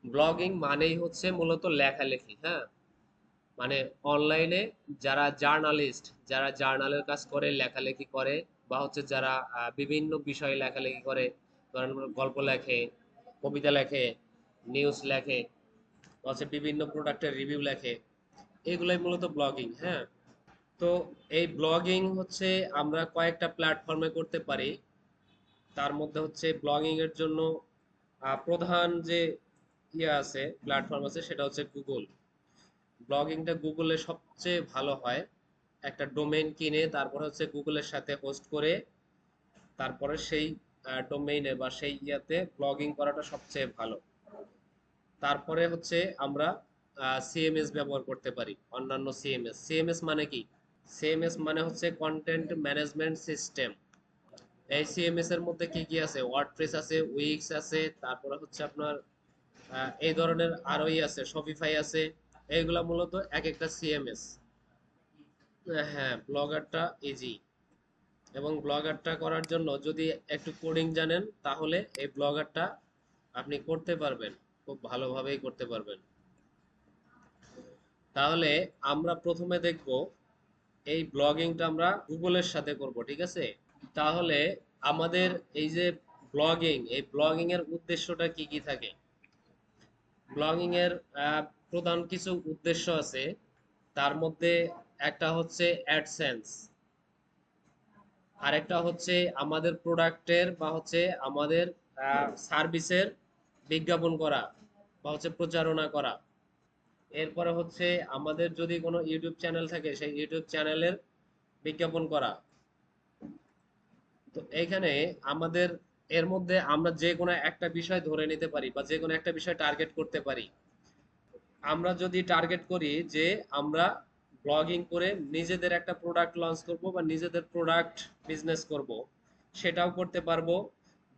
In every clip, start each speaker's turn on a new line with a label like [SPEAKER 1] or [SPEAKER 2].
[SPEAKER 1] Blogging মানেই হচ্ছে মূলত লেখালেখি, হ্যাঁ। মানে অনলাইনে যারা জার্নালিস্ট, যারা জার্নালের কাজ করে, লেখালেখি করে, বা হচ্ছে যারা বিভিন্ন বিষয়ে লেখালেখি করে, ধরেন গল্প লেখে, কবিতা লেখে, নিউজ লেখে, বা হচ্ছে বিভিন্ন প্রোডাক্টের রিভিউ লেখে, এগুলোই মূলত ব্লগিং, হ্যাঁ। তো এই ব্লগিং হচ্ছে আমরা কয়েকটা প্ল্যাটফর্মে করতে পারি। তার মধ্যে হচ্ছে ব্লগিং এর জন্য প্রধান যে ইয়ে আছে, প্ল্যাটফর্ম আছে, সেটা হচ্ছে গুগল। ব্লগিংটা গুগলে সবচেয়ে ভালো হয়। একটা ডোমেইন কিনে তারপর হচ্ছে গুগলের সাথে হোস্ট করে তারপরে সেই ডোমেইনে বা সেই ইয়াতে ব্লগিং করাটা সবচেয়ে ভালো। তারপরে হচ্ছে আমরা সিএমএস ব্যবহার করতে পারি, অন্যান্য সিএমএস। সিএমএস মানে কি? সিএমএস মানে হচ্ছে কন্টেন্ট ম্যানেজমেন্ট সিস্টেম। এই সিএমএস এর মধ্যে কি কি আছে? ওয়ার্ডপ্রেস আছে, উইক্স আছে, তারপরে হচ্ছে আপনার এই ধরনের আরোই আছে, শপিফাই আছে। এইগুলা মূলত এক একটা সিএমএস। হ্যাঁ, ব্লগারটা ইজি। এবং ব্লগারটা করার জন্য যদি একটু কোডিং জানেন তাহলে এই ব্লগারটা আপনি করতে পারবেন, খুব ভালোভাবেই করতে পারবেন। তাহলে আমরা প্রথমে দেখব এই ব্লগিংটা আমরা গুগলের সাথে করব, ঠিক আছে? তাহলে আমাদের এই যে ব্লগিং, এই ব্লগিং এর উদ্দেশ্যটা কি কি থাকে? ব্লগিং এর প্রধান কিছু উদ্দেশ্য আছে। তার মধ্যে একটা হচ্ছে অ্যাডসেন্স, আরেকটা হচ্ছে আমাদের প্রোডাক্টের বা হচ্ছে আমাদের সার্ভিসের বিজ্ঞাপন করা বা হচ্ছে প্রচারণা করা। এরপরে হচ্ছে আমাদের যদি কোনো ইউটিউব চ্যানেল থাকে সেই ইউটিউব চ্যানেলের বিজ্ঞাপন করা। তো এইখানে আমাদের এর মধ্যে আমরা যে কোনো একটা বিষয় ধরে নিতে পারি বা যে কোনো একটা বিষয় টার্গেট করতে পারি। আমরা যদি টার্গেট করি যে আমরা ব্লগিং করে নিজেদের একটা প্রোডাক্ট লঞ্চ করব বা নিজেদের প্রোডাক্ট বিজনেস করব, সেটাও করতে পারবো।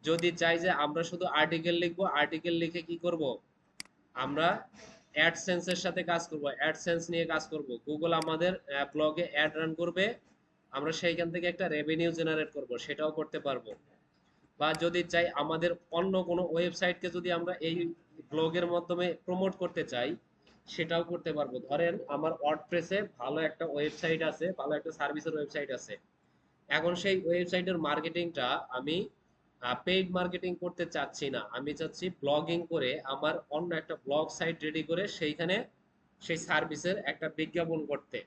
[SPEAKER 1] যদি চাই যে আমরা শুধু আর্টিকেল লিখবো, আর্টিকেল লিখে কি করব, আমরা অ্যাডসেন্সের সাথে কাজ করব, অ্যাডসেন্স নিয়ে কাজ করব, গুগল আমাদের ব্লগে অ্যাড রান করবে, আমরা সেইখান থেকে একটা রেভিনিউ জেনারেট করব, সেটাও করতে পারবো। বা যদি চাই আমাদের অন্য কোনো ওয়েবসাইটকে যদি আমরা এই ব্লগের মাধ্যমে প্রমোট করতে চাই, সেটাও করতে পারবো। ধরেন আমার ওয়ার্ডপ্রেসে ভালো একটা ওয়েবসাইট আছে, ভালো একটা সার্ভিসের ওয়েবসাইট আছে। এখন সেই ওয়েবসাইটের মার্কেটিংটা আমি পেইড মার্কেটিং করতে চাচ্ছি না, আমি চাচ্ছি ব্লগিং করে আমার অন্য একটা ব্লগ সাইট রেডি করে সেইখানে সেই সার্ভিসের একটা বিজ্ঞাপন করতে,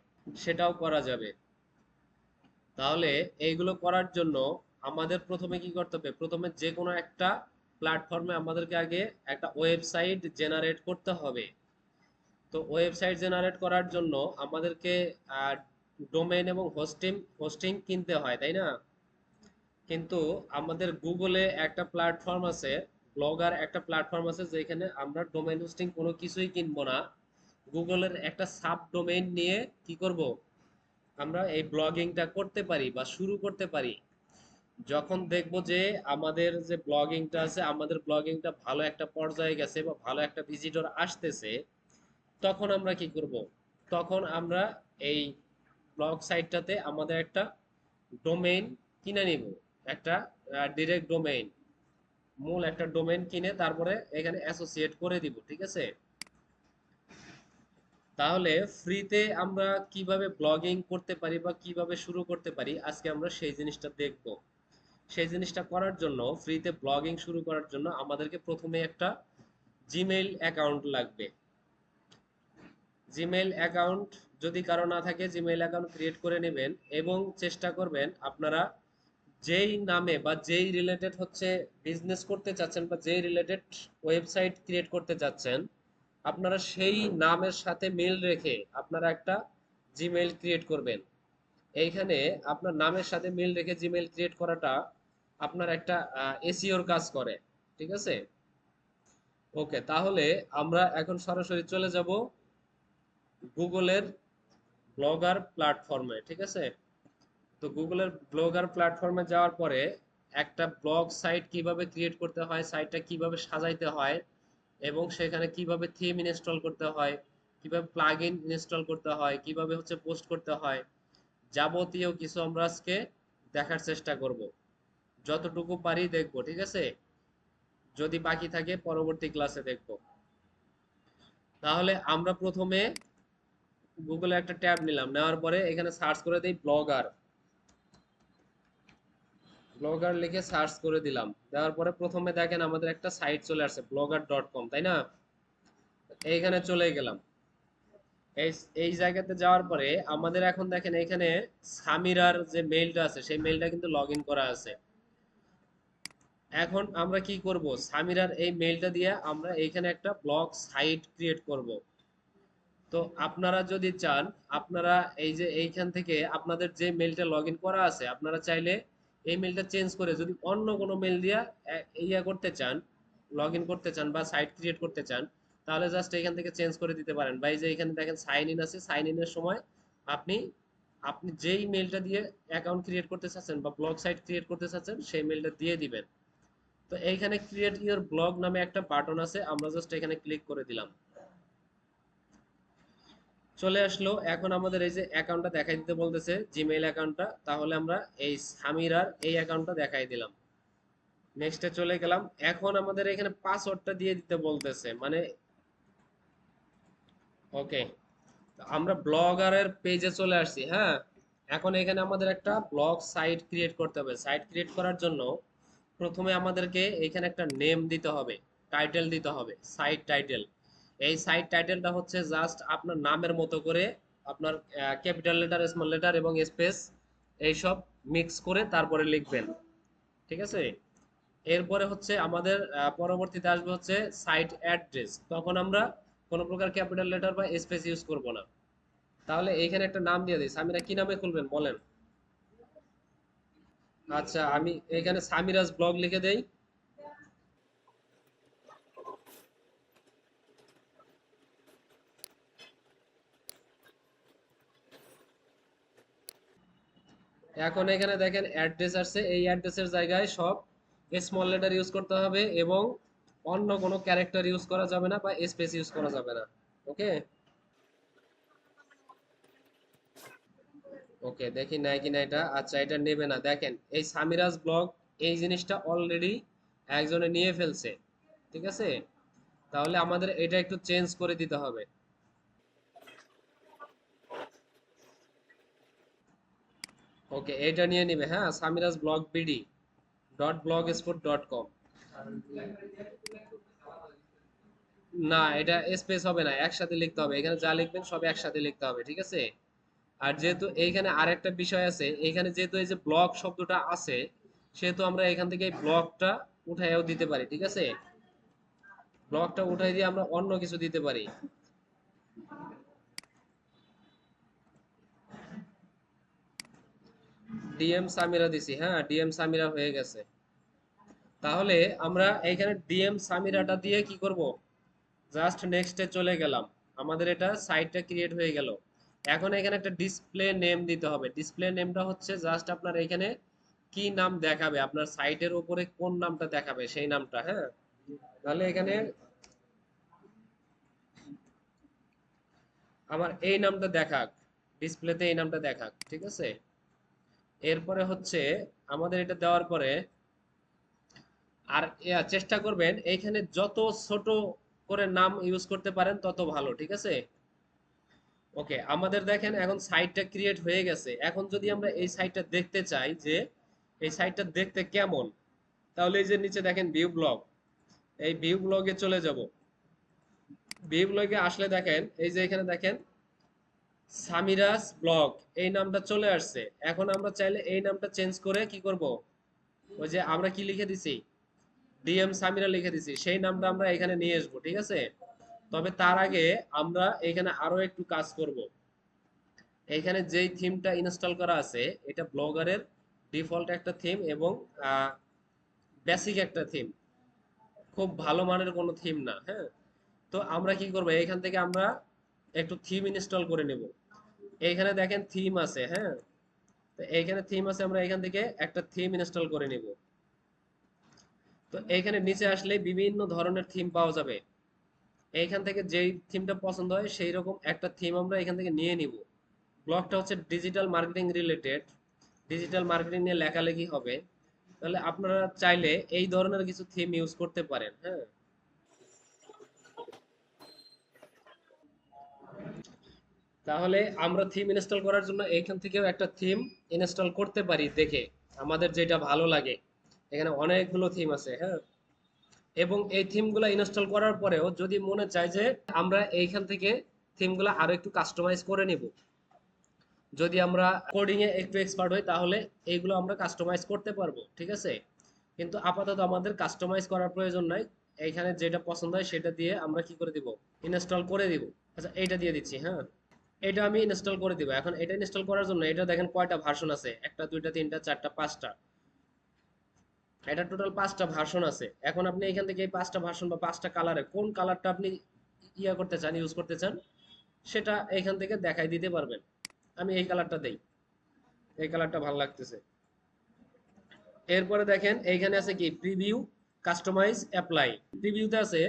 [SPEAKER 1] সেটাও করা যাবে। তাহলে এইগুলো করার জন্য আমাদের প্রথমে কি করতে হবে? প্রথমে যে কোনো একটা প্ল্যাটফর্মে আমাদেরকে আগে একটা ওয়েবসাইট জেনারেট করতে হবে। তো ওয়েবসাইট জেনারেট করার জন্য আমাদেরকে ডোমেইন এবং হোস্টিং হোস্টিং কিনতে হয়, তাই না? কিন্তু আমাদের গুগলে একটা প্ল্যাটফর্ম আছে, ব্লগার একটা প্ল্যাটফর্ম আছে, যেখানে আমরা ডোমেইন হোস্টিং কোনো কিছুই কিনবো না। গুগলের একটা সাব ডোমেইন নিয়ে কি করব, আমরা এই ব্লগিংটা করতে পারি বা শুরু করতে পারি। যখন দেখব যে আমাদের যে ব্লগিংটা আছে, আমাদের ব্লগিংটা ভালো একটা পর্যায়ে গেছে বা ভালো একটা ভিজিটর আসতেছে, তখন আমরা কি করব, তখন আমরা এই ব্লগ সাইটটাতে আমাদের একটা ডোমেইন কিনে নিব, একটা ডিরেক্ট ডোমেইন, মূল একটা ডোমেইন কিনে তারপরে এখানে অ্যাসোসিয়েট করে দিব, ঠিক আছে? তাহলে ফ্রিতে আমরা কিভাবে ব্লগিং করতে পারি বা কিভাবে শুরু করতে পারি, আজকে আমরা সেই জিনিসটা দেখব। সেই জিনিসটা করার জন্য, ফ্রিতে ব্লগিং শুরু করার জন্য আমাদেরকে প্রথমে একটা জিমেইল অ্যাকাউন্ট লাগবে। জিমেইল অ্যাকাউন্ট যদি কারো না থাকে, জিমেইল অ্যাকাউন্ট ক্রিয়েট করে নেবেন এবং চেষ্টা করবেন আপনারা যেই নামে বা যেই রিলেটেড হচ্ছে বিজনেস করতে চাচ্ছেন বা যেই রিলেটেড ওয়েবসাইট ক্রিয়েট করতে চাচ্ছেন, আপনারা সেই নামের সাথে মিল রেখে আপনারা একটা জিমেইল ক্রিয়েট করবেন। এইখানে আপনার নামের সাথে মিল রেখে জিমেইল ক্রিয়েট করাটা আপনার একটা এসইওর কাজ করে, ঠিক আছে? ওকে, তাহলে আমরা এখন সরাসরি চলে যাব গুগলের ব্লগার প্ল্যাটফর্মে, ঠিক আছে? তো গুগলের ব্লগার প্ল্যাটফর্মে যাওয়ার পরে একটা ব্লগ সাইট কিভাবে ক্রিয়েট করতে হয়, সাইটটা কিভাবে সাজাইতে হয়, এবং সেখানে কিভাবে থিম ইনস্টল করতে হয়, কিভাবে প্লাগইন ইনস্টল করতে হয়, কিভাবে হচ্ছে পোস্ট করতে হয়, যাবতীয় কিছু আমরা আজকে দেখার চেষ্টা করব। যতটুকু পারি দেখব, ঠিক আছে? যদি বাকি থাকে পরবর্তী ক্লাসে দেখব। তাহলে আমরা প্রথমে গুগলে একটা ট্যাব নিলাম, নেওয়ার পরে এখানে সার্চ করে দিই ব্লগার। ব্লগার লিখে সার্চ করে দিলাম, দেওয়ার পরে প্রথমে দেখেন আমাদের একটা সাইট চলে আসছে blogger.com, তাই না? এইখানে চলে গেলাম। এই এই জায়গাতে যাওয়ার পরে আমাদের এখন দেখেন এখানে সামিরার যে মেইলটা আছে সেই মেইলটা কিন্তু লগ ইন করা আছে। এখন আমরা কি করব, সামিরার এই মেইলটা দিয়ে আমরা এইখানে একটা ব্লগ সাইট ক্রিয়েট করব। তো আপনারা যদি চান, আপনারা এই যে এইখান থেকে আপনাদের যে মেইলটা লগ ইন করা আছে আপনারা চাইলে এই মেইলটা চেঞ্জ করে যদি অন্য কোনো মেইল দিয়ে ইয়া করতে চান, লগ ইন করতে চান বা সাইট ক্রিয়েট করতে চান, তাহলে জাস্ট এখান থেকে চেঞ্জ করে দিতে পারেন। বা এই যে এখানে দেখেন সাইন ইন আছে, সাইন ইনের সময় আপনি আপনি যেই মেইলটা দিয়ে অ্যাকাউন্ট ক্রিয়েট করতে চাচ্ছেন বা ব্লগ সাইট ক্রিয়েট করতে চাচ্ছেন সেই মেইলটা দিয়ে দিবেন। তো এইখানে ক্রিয়েট ইওর ব্লগ নামে একটা বাটন আছে, আমরা জাস্ট এখানে ক্লিক করে দিলাম, চলে আসলো। এখন আমাদের এই যে অ্যাকাউন্টটা দেখাই দিতে বলতেছে, জিমেইল অ্যাকাউন্টটা, তাহলে আমরা এই সামিরার এই অ্যাকাউন্টটা দেখাই দিলাম। নেক্সটে চলে গেলাম। এখন আমাদের এখানে পাসওয়ার্ডটা দিয়ে দিতে বলতেছে, মানে ওকে, আমরা ব্লগারের পেজে চলে আসছি। হ্যাঁ, এখন এখানে আমাদের একটা ব্লগ সাইট ক্রিয়েট করতে হবে। সাইট ক্রিয়েট করার জন্য প্রথমে আমাদেরকে এখানে একটা নেম দিতে হবে, টাইটেল দিতে হবে, সাইট টাইটেল। এই সাইট টাইটেলটা হচ্ছে জাস্ট আপনার নামের মতো করে আপনার ক্যাপিটাল লেটার, স্মল লেটার এবং স্পেস এইসব মিক্স করে তারপরে লিখবেন, ঠিক আছে? এরপরে হচ্ছে আমাদের পরবর্তীতে আসবে হচ্ছে সাইট অ্যাড্রেস। তখন আমরা কোনো প্রকার ক্যাপিটাল লেটার বা স্পেস ইউজ করব না। তাহলে এইখানে একটা নাম দিয়ে দিই, সামিরা কি নামে খুলবেন বলেন? আচ্ছা, আমি এখানে সামিরাজ ব্লগ লিখে দেই। এখন এখানে দেখেন অ্যাড্রেস আসছে, এই অ্যাড্রেসের জায়গায় সব স্মল লেটার ইউজ করতে হবে এবং অন্য কোনো ক্যারেক্টার ইউজ করা যাবে না বা স্পেস ইউজ করা যাবে না। ওকে, ওকে, দেখি নাই কিনা এটা। আচ্ছা, এটা নেবে না। দেখেন এই সামিরাজ ব্লগ এই জিনিসটা অলরেডি একজনে নিয়ে ফেলছে, ঠিক আছে? তাহলে আমাদের এটা একটু চেঞ্জ করে দিতে হবে। ওকে, এটা নিয়ে নিবে। হ্যাঁ, Samiraj blog BD dot blogspot dot com. না, এটা স্পেস হবে না, একসাথে লিখতে হবে। এখানে যা লিখবেন সব একসাথে লিখতে হবে, ঠিক আছে? আর যেহেতু এইখানে আরেকটা বিষয় আছে, এইখানে যেহেতু এই যে ব্লক শব্দটা আছে, সেহেতু আমরা এখান থেকে এই ব্লকটা উঠাইয়াও দিতে পারি, ঠিক আছে? ব্লকটা উঠাই দিয়ে আমরা অন্য কিছু দিতে পারি। ডিএম সামিরা দিছি, হ্যাঁ, ডিএম সামিরা হয়ে গেছে। তাহলে আমরা এইখানে ডিএম সামিরাটা দিয়ে কি করব, জাস্ট নেক্সটে চলে গেলাম। আমাদের এটা সাইটটা ক্রিয়েট হয়ে গেল। এখন এখানে একটা ডিসপ্লে নেম দিতে হবে। ডিসপ্লে নেমটা হচ্ছে জাস্ট আপনার এখানে কি নাম দেখাবে, আপনার সাইটের উপরে কোন নামটা দেখাবে সেই নামটা। হ্যাঁ, তাহলে এখানে আমার এই নামটা দেখাক, ডিসপ্লেতে এই নামটা দেখাক, ঠিক আছে? এরপরে হচ্ছে আমাদের এটা দেওয়ার পরে আর চেষ্টা করবেন এইখানে যত ছোট করে নাম ইউজ করতে পারেন তত ভালো, ঠিক আছে? ওকে, আমাদের দেখেন এখন সাইটটা ক্রিয়েট হয়ে গেছে। এখন যদি আমরা এই সাইটটা দেখতে চাই যে এই সাইটটা দেখতে কেমন, তাহলে এই যে নিচে দেখেন ভিউ ব্লগ, এই ভিউ ব্লগে চলে যাব। ভিউ ব্লগে আসলে দেখেন এই যে এখানে দেখেন সামিরাস ব্লগ এই নামটা চলে আসছে। এখন আমরা চাইলে এই নামটা চেঞ্জ করে কি করব, ওই যে আমরা কি লিখে দিছি, ডিএম সামিরা লিখে দিছি, সেই নামটা আমরা এখানে নিয়ে আসবো, ঠিক আছে? তবে তার আগে আমরা এখানে আরো একটু কাজ করব। এখানে যেই থিমটা ইনস্টল করা আছে এটা ব্লগারের ডিফল্ট একটা থিম এবং বেসিক একটা থিম, খুব ভালো মানের কোনো থিম না। হ্যাঁ, তো আমরা কি করব, এখান থেকে আমরা একটু থিম ইনস্টল করে নেব। এইখানে দেখেন থিম আছে। হ্যাঁ, তো এইখানে থিম আছে, আমরা এখান থেকে একটা থিম ইনস্টল করে নেব। তো এইখানে নিচে আসলে বিভিন্ন ধরনের থিম পাওয়া যাবে। এইখান থেকে যেই থিমটা পছন্দ হয় সেই রকম একটা থিম আমরা এখান থেকে নিয়ে নিব। ব্লগটা হচ্ছে digital marketing related, digital marketing নিয়ে লেখালেখি হবে। তাহলে আপনারা চাইলে এই ধরনের কিছু থিম ইউজ করতে পারেন। হ্যাঁ, তাহলে আমরা থিম ইনস্টল করার জন্য এইখান থেকেও একটা থিম ইনস্টল করতে পারি দেখে, আমাদের যেটা ভালো লাগে। এখানে অনেকগুলো থিম আছে, হ্যাঁ। এবং এই থিমগুলো ইনস্টল করার পরেও যদি মনে চায় যে আমরা এইখান থেকে থিমগুলো আরো একটু কাস্টমাইজ করে নিব, যদি আমরা কোডিং এ একটু এক্সপার্ট হই তাহলে এইগুলো আমরা কাস্টমাইজ করতে পারবো, ঠিক আছে। কিন্তু আপাতত আমাদের কাস্টমাইজ করার প্রয়োজন নাই। এইখানে যেটা পছন্দ হয় সেটা দিয়ে আমরা কি করে দিব, ইনস্টল করে দিব। আচ্ছা, এইটা দিয়ে দিচ্ছি, হ্যাঁ। এটা আমি ইনস্টল করে দিব। এখন এটা ইনস্টল করার জন্য এটা দেখেন কয়টা ভার্সন আছে, একটা দুইটা তিনটা চারটা পাঁচটা, এটা টোটাল পাঁচটা ভার্সন আছে। এখন আপনি এখান থেকে এই পাঁচটা ভার্সন বা পাঁচটা কালারে কোন কালারটা আপনি ইয়া করতে চান, ইউজ করতে চান, সেটা এখান থেকে দেখাই দিতে পারবেন। আমি এই কালারটা দেই, এই কালারটা ভালো লাগতেছে। এরপরে দেখেন এইখানে আছে কি প্রিভিউ, কাস্টমাইজ, অ্যাপ্লাই। প্রিভিউতে আছে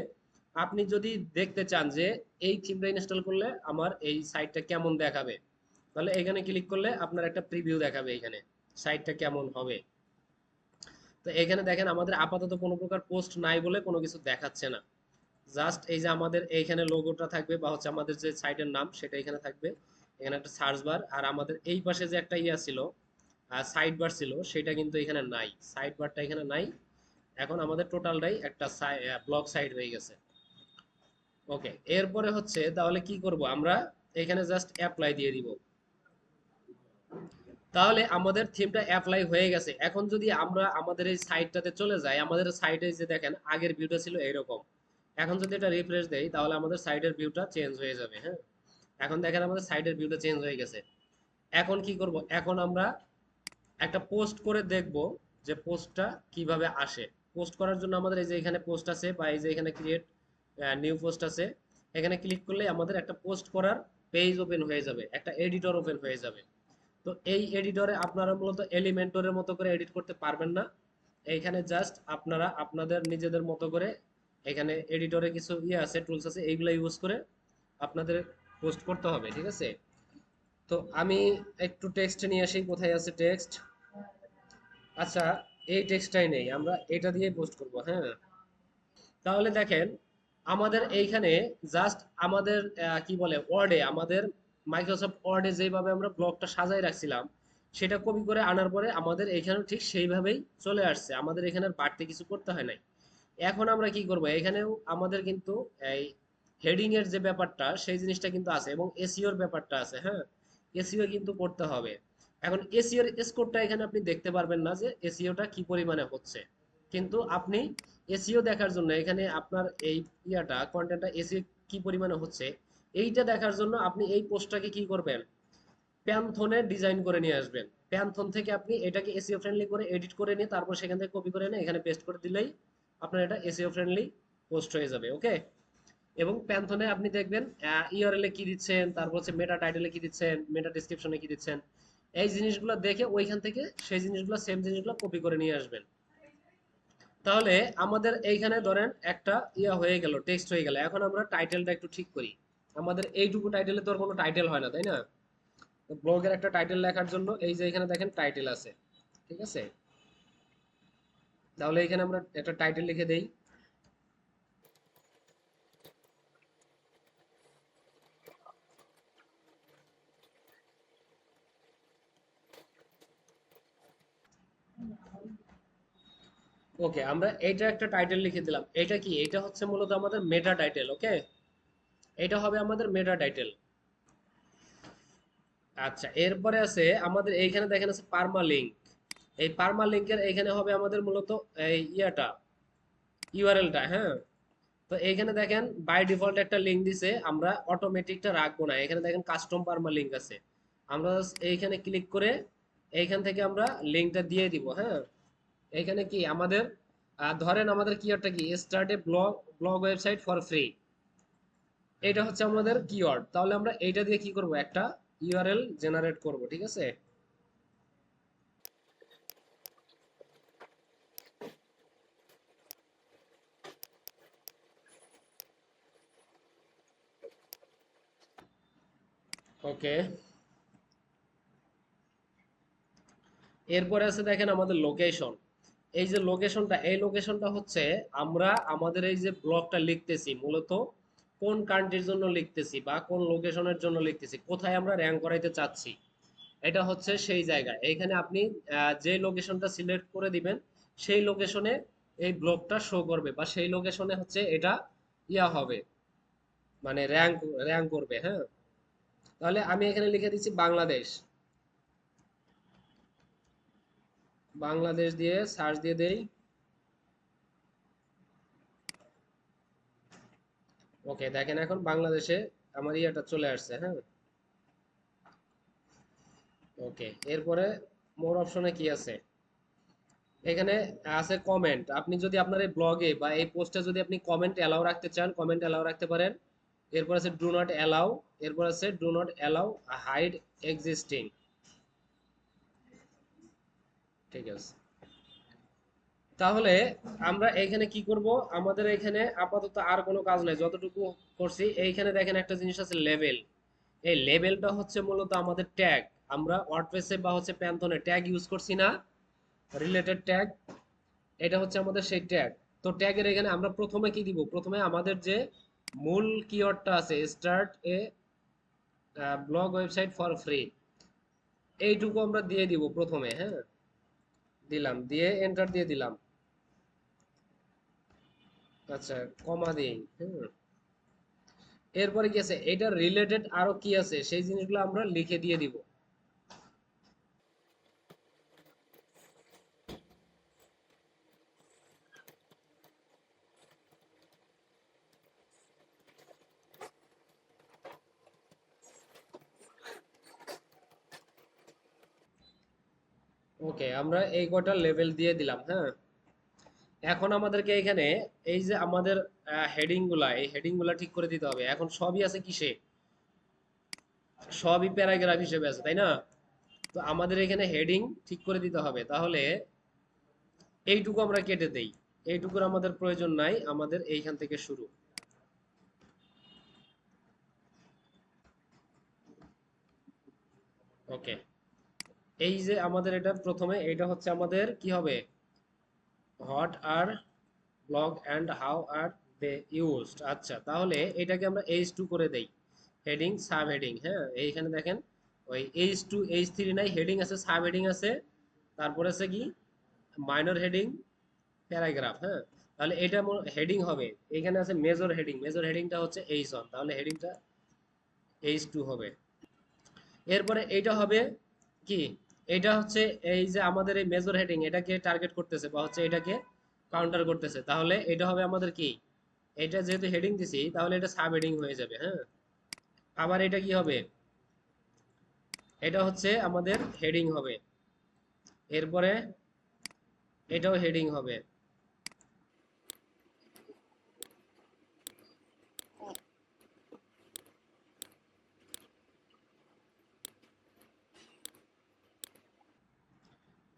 [SPEAKER 1] আপনি যদি দেখতে চান যে এই থিমটা ইনস্টল করলে আমার এই সাইটটা কেমন দেখাবে, তাহলে এখানে ক্লিক করলে আপনার একটা প্রিভিউ দেখাবে এখানে সাইটটা কেমন হবে। তো এখানে দেখেন আমাদের আপাতত কোনো প্রকার পোস্ট নাই বলে কোনো কিছু দেখাচ্ছে না। জাস্ট এই যে আমাদের এইখানে লোগোটা থাকবে বা হচ্ছে আমাদের যে সাইটের নাম সেটা এখানে থাকবে। এখানে একটা সার্চ বার, আর আমাদের এই পাশে যে একটা ইয়া ছিল, সাইড বার ছিল, সেটা কিন্তু এখানে নাই। সাইড বারটা এখানে নাই। এখন আমাদের টোটালটাই একটা ব্লগ সাইট হয়ে গেছে। ওকে, এরপরে হচ্ছে তাহলে কি করব আমরা, এখানে জাস্ট অ্যাপ্লাই দিয়ে দিব। তাহলে আমাদের থিমটা অ্যাপ্লাই হয়ে গেছে। এখন যদি আমরা আমাদের এই সাইটটাতে চলে যাই, আমাদের সাইটে যে দেখেন আগের ভিউটা ছিল এইরকম। এখন যদি এটা রিফ্রেশ দেই তাহলে আমাদের সাইটের ভিউটা চেঞ্জ হয়ে যাবে, হ্যাঁ। এখন দেখেন আমাদের সাইটের ভিউটা চেঞ্জ হয়ে গেছে। এখন কি করব, এখন আমরা একটা পোস্ট করে দেখব যে পোস্টটা কিভাবে আসে। পোস্ট করার জন্য আমাদের এই যে এখানে পোস্ট আছে বা এই যে এখানে ক্রিয়েট নিউ পোস্ট আছে, এখানে ক্লিক করলে আমাদের একটা পোস্ট করার পেজ ওপেন হয়ে যাবে, একটা এডিটর ওপেন হয়ে যাবে। তো এই এডিটরে আপনারা মূলত এলিমেন্টরের মতো করে এডিট করতে পারবেন না। এইখানে জাস্ট আপনারা আপনাদের নিজেদের মতো করে এখানে এডিটরে কিছু ইয়ে আছে, টুলস আছে, এইগুলো ইউজ করে আপনাদের পোস্ট করতে হবে, ঠিক আছে। তো আমি একটু টেক্সট নিয়ে আসি, কোথায় আছে টেক্সট। আচ্ছা, এই টেক্সটটাই নেই, আমরা এটা দিয়ে পোস্ট করব, হ্যাঁ। তাহলে দেখেন আমাদের এইখানে জাস্ট আমাদের কি বলে ওয়ার্ডে, আমাদের মাইক্রোসফট ওয়ার্ডে যেভাবে আমরা ব্লগটা সাজাই রাখছিলাম সেটা কপি করে আনার পরে আমাদের এখানেও ঠিক সেইভাবেই চলে আসছে, আমাদের এখানে আর বাড়তি কিছু করতে হয় নাই। এখন আমরা কি করব, এখানেও আমাদের কিন্তু এই হেডিং এর যে ব্যাপারটা সেই জিনিসটা কিন্তু আছে এবং এসইওর ব্যাপারটা আছে, হ্যাঁ। এসইও কিন্তু করতে হবে। এখন এসইওর স্কোরটা এখানে আপনি দেখতে পারবেন না যে এসইওটা কি পরিমাণে হচ্ছে, কিন্তু আপনি এসইও দেখার জন্য এখানে আপনার এই ইয়াটা কন্টেন্টটা এসইও কি পরিমাণে হচ্ছে এইটা দেখার জন্য আপনি এই পোস্টটাকে কি করবেন, প্যান্থনে ডিজাইন করে নিয়ে আসবেন। প্যান্থন থেকে আপনি এটাকে এসইও ফ্রেন্ডলি করে এডিট করে নিয়ে তারপর সেখান থেকে কপি করে নিয়ে এখানে পেস্ট করে দিলেই আপনার এটা এসইও ফ্রেন্ডলি পোস্ট হয়ে যাবে, ওকে। এবং প্যান্থনে আপনি দেখবেন ইউআরএল এ কি দিচ্ছেন, তারপর হচ্ছে মেটা টাইটেলে কি দিচ্ছেন, মেটা ডেসক্রিপশনে কি দিচ্ছেন, এই জিনিসগুলো দেখে ওইখান থেকে সেই জিনিসগুলো সেম জিনিসগুলো কপি করে নিয়ে আসবেন। তাহলে আমাদের এইখানে ধরেন একটা ইয়া হয়ে গেল, টেক্সট হয়ে গেল। এখন আমরা টাইটেলটা একটু ঠিক করি। আমাদের এইটুকু টাইটেলে তো আর কোনো টাইটেল হয় না, তাই না। ব্লগের একটা টাইটেল লেখার জন্য এই যে এখানে দেখেন টাইটেল আছে, ঠিক আছে। তাহলে এখানে আমরা একটা টাইটেল লিখে দেই। ওকে, আমরা এইটা একটা টাইটেল লিখে দিলাম। এটা কি, এটা হচ্ছে মূলত আমাদের মেটা টাইটেল, ওকে। এটা হবে আমাদের মেটা টাইটেল। আচ্ছা, এরপরে আছে আমাদের এইখানে দেখেন আছে পার্মা লিঙ্ক। এই পার্মা লিঙ্কের এইখানে হবে আমাদের মূলত এই ইয়াটা, ইউআরএলটা, হ্যাঁ। তো এইখানে দেখেন বাই ডিফল্ট একটা লিঙ্ক দিছে, আমরা অটোমেটিকটা রাখবো না। এখানে দেখেন কাস্টম পার্মা লিঙ্ক আছে, আমরা এইখানে ক্লিক করে এইখান থেকে আমরা লিঙ্কটা দিয়ে দিব, হ্যাঁ। এইখানে কি আমাদের ধরেন আমাদের কিওয়ার্ডটা কি, start A blog, blog website for free, এটা হচ্ছে আমাদের কিওয়ার্ড। তাহলে আমরা এইটা দিয়ে কি করব, একটা ইউআরএল জেনারেট করব, ঠিক আছে। ওকে, এরপরে আছে দেখেন আমাদের লোকেশন। এই যে লোকেশনটা, এই লোকেশনটা হচ্ছে আমরা আমাদের এই যে ব্লগটা লিখতেছি মূলত কোন কান্ট্রির জন্য লিখতেছি বা কোন লোকেশনের জন্য লিখতেছি, কোথায় আমরা র্যাঙ্ক করাইতে চাচ্ছি, এটা হচ্ছে সেই জায়গা। এইখানে আপনি যে লোকেশনটা সিলেক্ট করে দিবেন সেই লোকেশনে এই ব্লকটা শো করবে, বা সেই লোকেশনে হচ্ছে এটা ইয়া হবে, মানে র্যাঙ্ক র্যাঙ্ক করবে। হ্যাঁ, তাহলে আমি এখানে লিখে দিচ্ছি বাংলাদেশ। বাংলাদেশ দিয়ে সার্চ দিয়ে দেই। ওকে, দেখেন এখন বাংলাদেশে আমার ইয়েটা চলে আসছে। হ্যাঁ, ওকে, এরপরে মোর অপশনে কি আছে, এখানে আছে কমেন্ট। আপনি যদি আপনার এই ব্লগে বা এই পোস্টে যদি আপনি কমেন্ট অ্যালাউ রাখতে চান, কমেন্ট অ্যালাউ রাখতে পারেন। এরপর আছে ডু নট অ্যালাউ, এরপর আছে do not allow hide existing. ঠিক আছে, তাহলে আমরা এইখানে কি করব, আমাদের এখানে আপাতত আর কোনো কাজ নাই, যতটুকু করছি। এইখানে দেখেন একটা জিনিস আছে লেভেল। এই লেভেলটা হচ্ছে মূলত আমাদের ট্যাগ। আমরা ওয়ার্ডপ্রেসে বা হচ্ছে প্যান্থনে ট্যাগ ইউজ করছি না, রিলেটেড ট্যাগ, এটা হচ্ছে আমাদের সেই ট্যাগ। তো ট্যাগের এখানে আমরা প্রথমে কি দিব, প্রথমে আমাদের যে মূল কিওয়ার্ডটা আছে start A blog website for free, এইটুকু আমরা দিয়ে দিব প্রথমে। হ্যাঁ, দিলাম, দিয়ে এন্টার দিয়ে দিলাম। আচ্ছা, কমা দিই। হুম, এরপরে কি আছে, এটা রিলেটেড আরো কি আছে সেই জিনিসগুলো আমরা লিখে দিয়ে দিব। ওকে, আমরা এই কটা লেভেল দিয়ে দিলাম। হ্যাঁ, এখন আমাদেরকে এখানে এই যে আমাদের হেডিং গুলা, এই হেডিং গুলা ঠিক করে দিতে হবে। এখন সবই আছে কিসে, সবই প্যারাগ্রাফ হিসেবে আছে, তাই না? তো আমাদের এখানে হেডিং ঠিক করে দিতে হবে। তাহলে এইটুকু আমরা কেটে দেই, এইটুকুর আমাদের প্রয়োজন নাই, আমাদের এইখান থেকে শুরু। ওকে, এই যে আমাদের এটা প্রথমে, এটা হচ্ছে আমাদের কি হবে, what are blog and how are they used. আচ্ছা, তাহলে এটাকে আমরা H2 করে দেই, হেডিং সাব হেডিং। হ্যাঁ, এইখানে দেখেন ওই H2 H3 নাই, হেডিং আছে, সাব হেডিং আছে, তারপরে আছে কি মাইনর হেডিং, প্যারাগ্রাফ। হ্যাঁ, তাহলে এটা হেডিং হবে। এখানে আছে মেজর হেডিং, মেজর হেডিংটা হচ্ছে H1, তাহলে হেডিংটা H2 হবে। এরপরে এইটা হবে কি, এটা হচ্ছে এই যে আমাদের এই মেজর হেডিং, এটাকে টার্গেট করতেছে বা হচ্ছে এটাকে কাউন্টার করতেছে, তাহলে এটা হবে আমাদের কি, এটা যেহেতু হেডিং দিছি তাহলে এটা সাব হেডিং হয়ে যাবে। হ্যাঁ, আবার এটা কি হবে, এটা হচ্ছে আমাদের হেডিং হবে। এরপরে এটাও হেডিং হবে।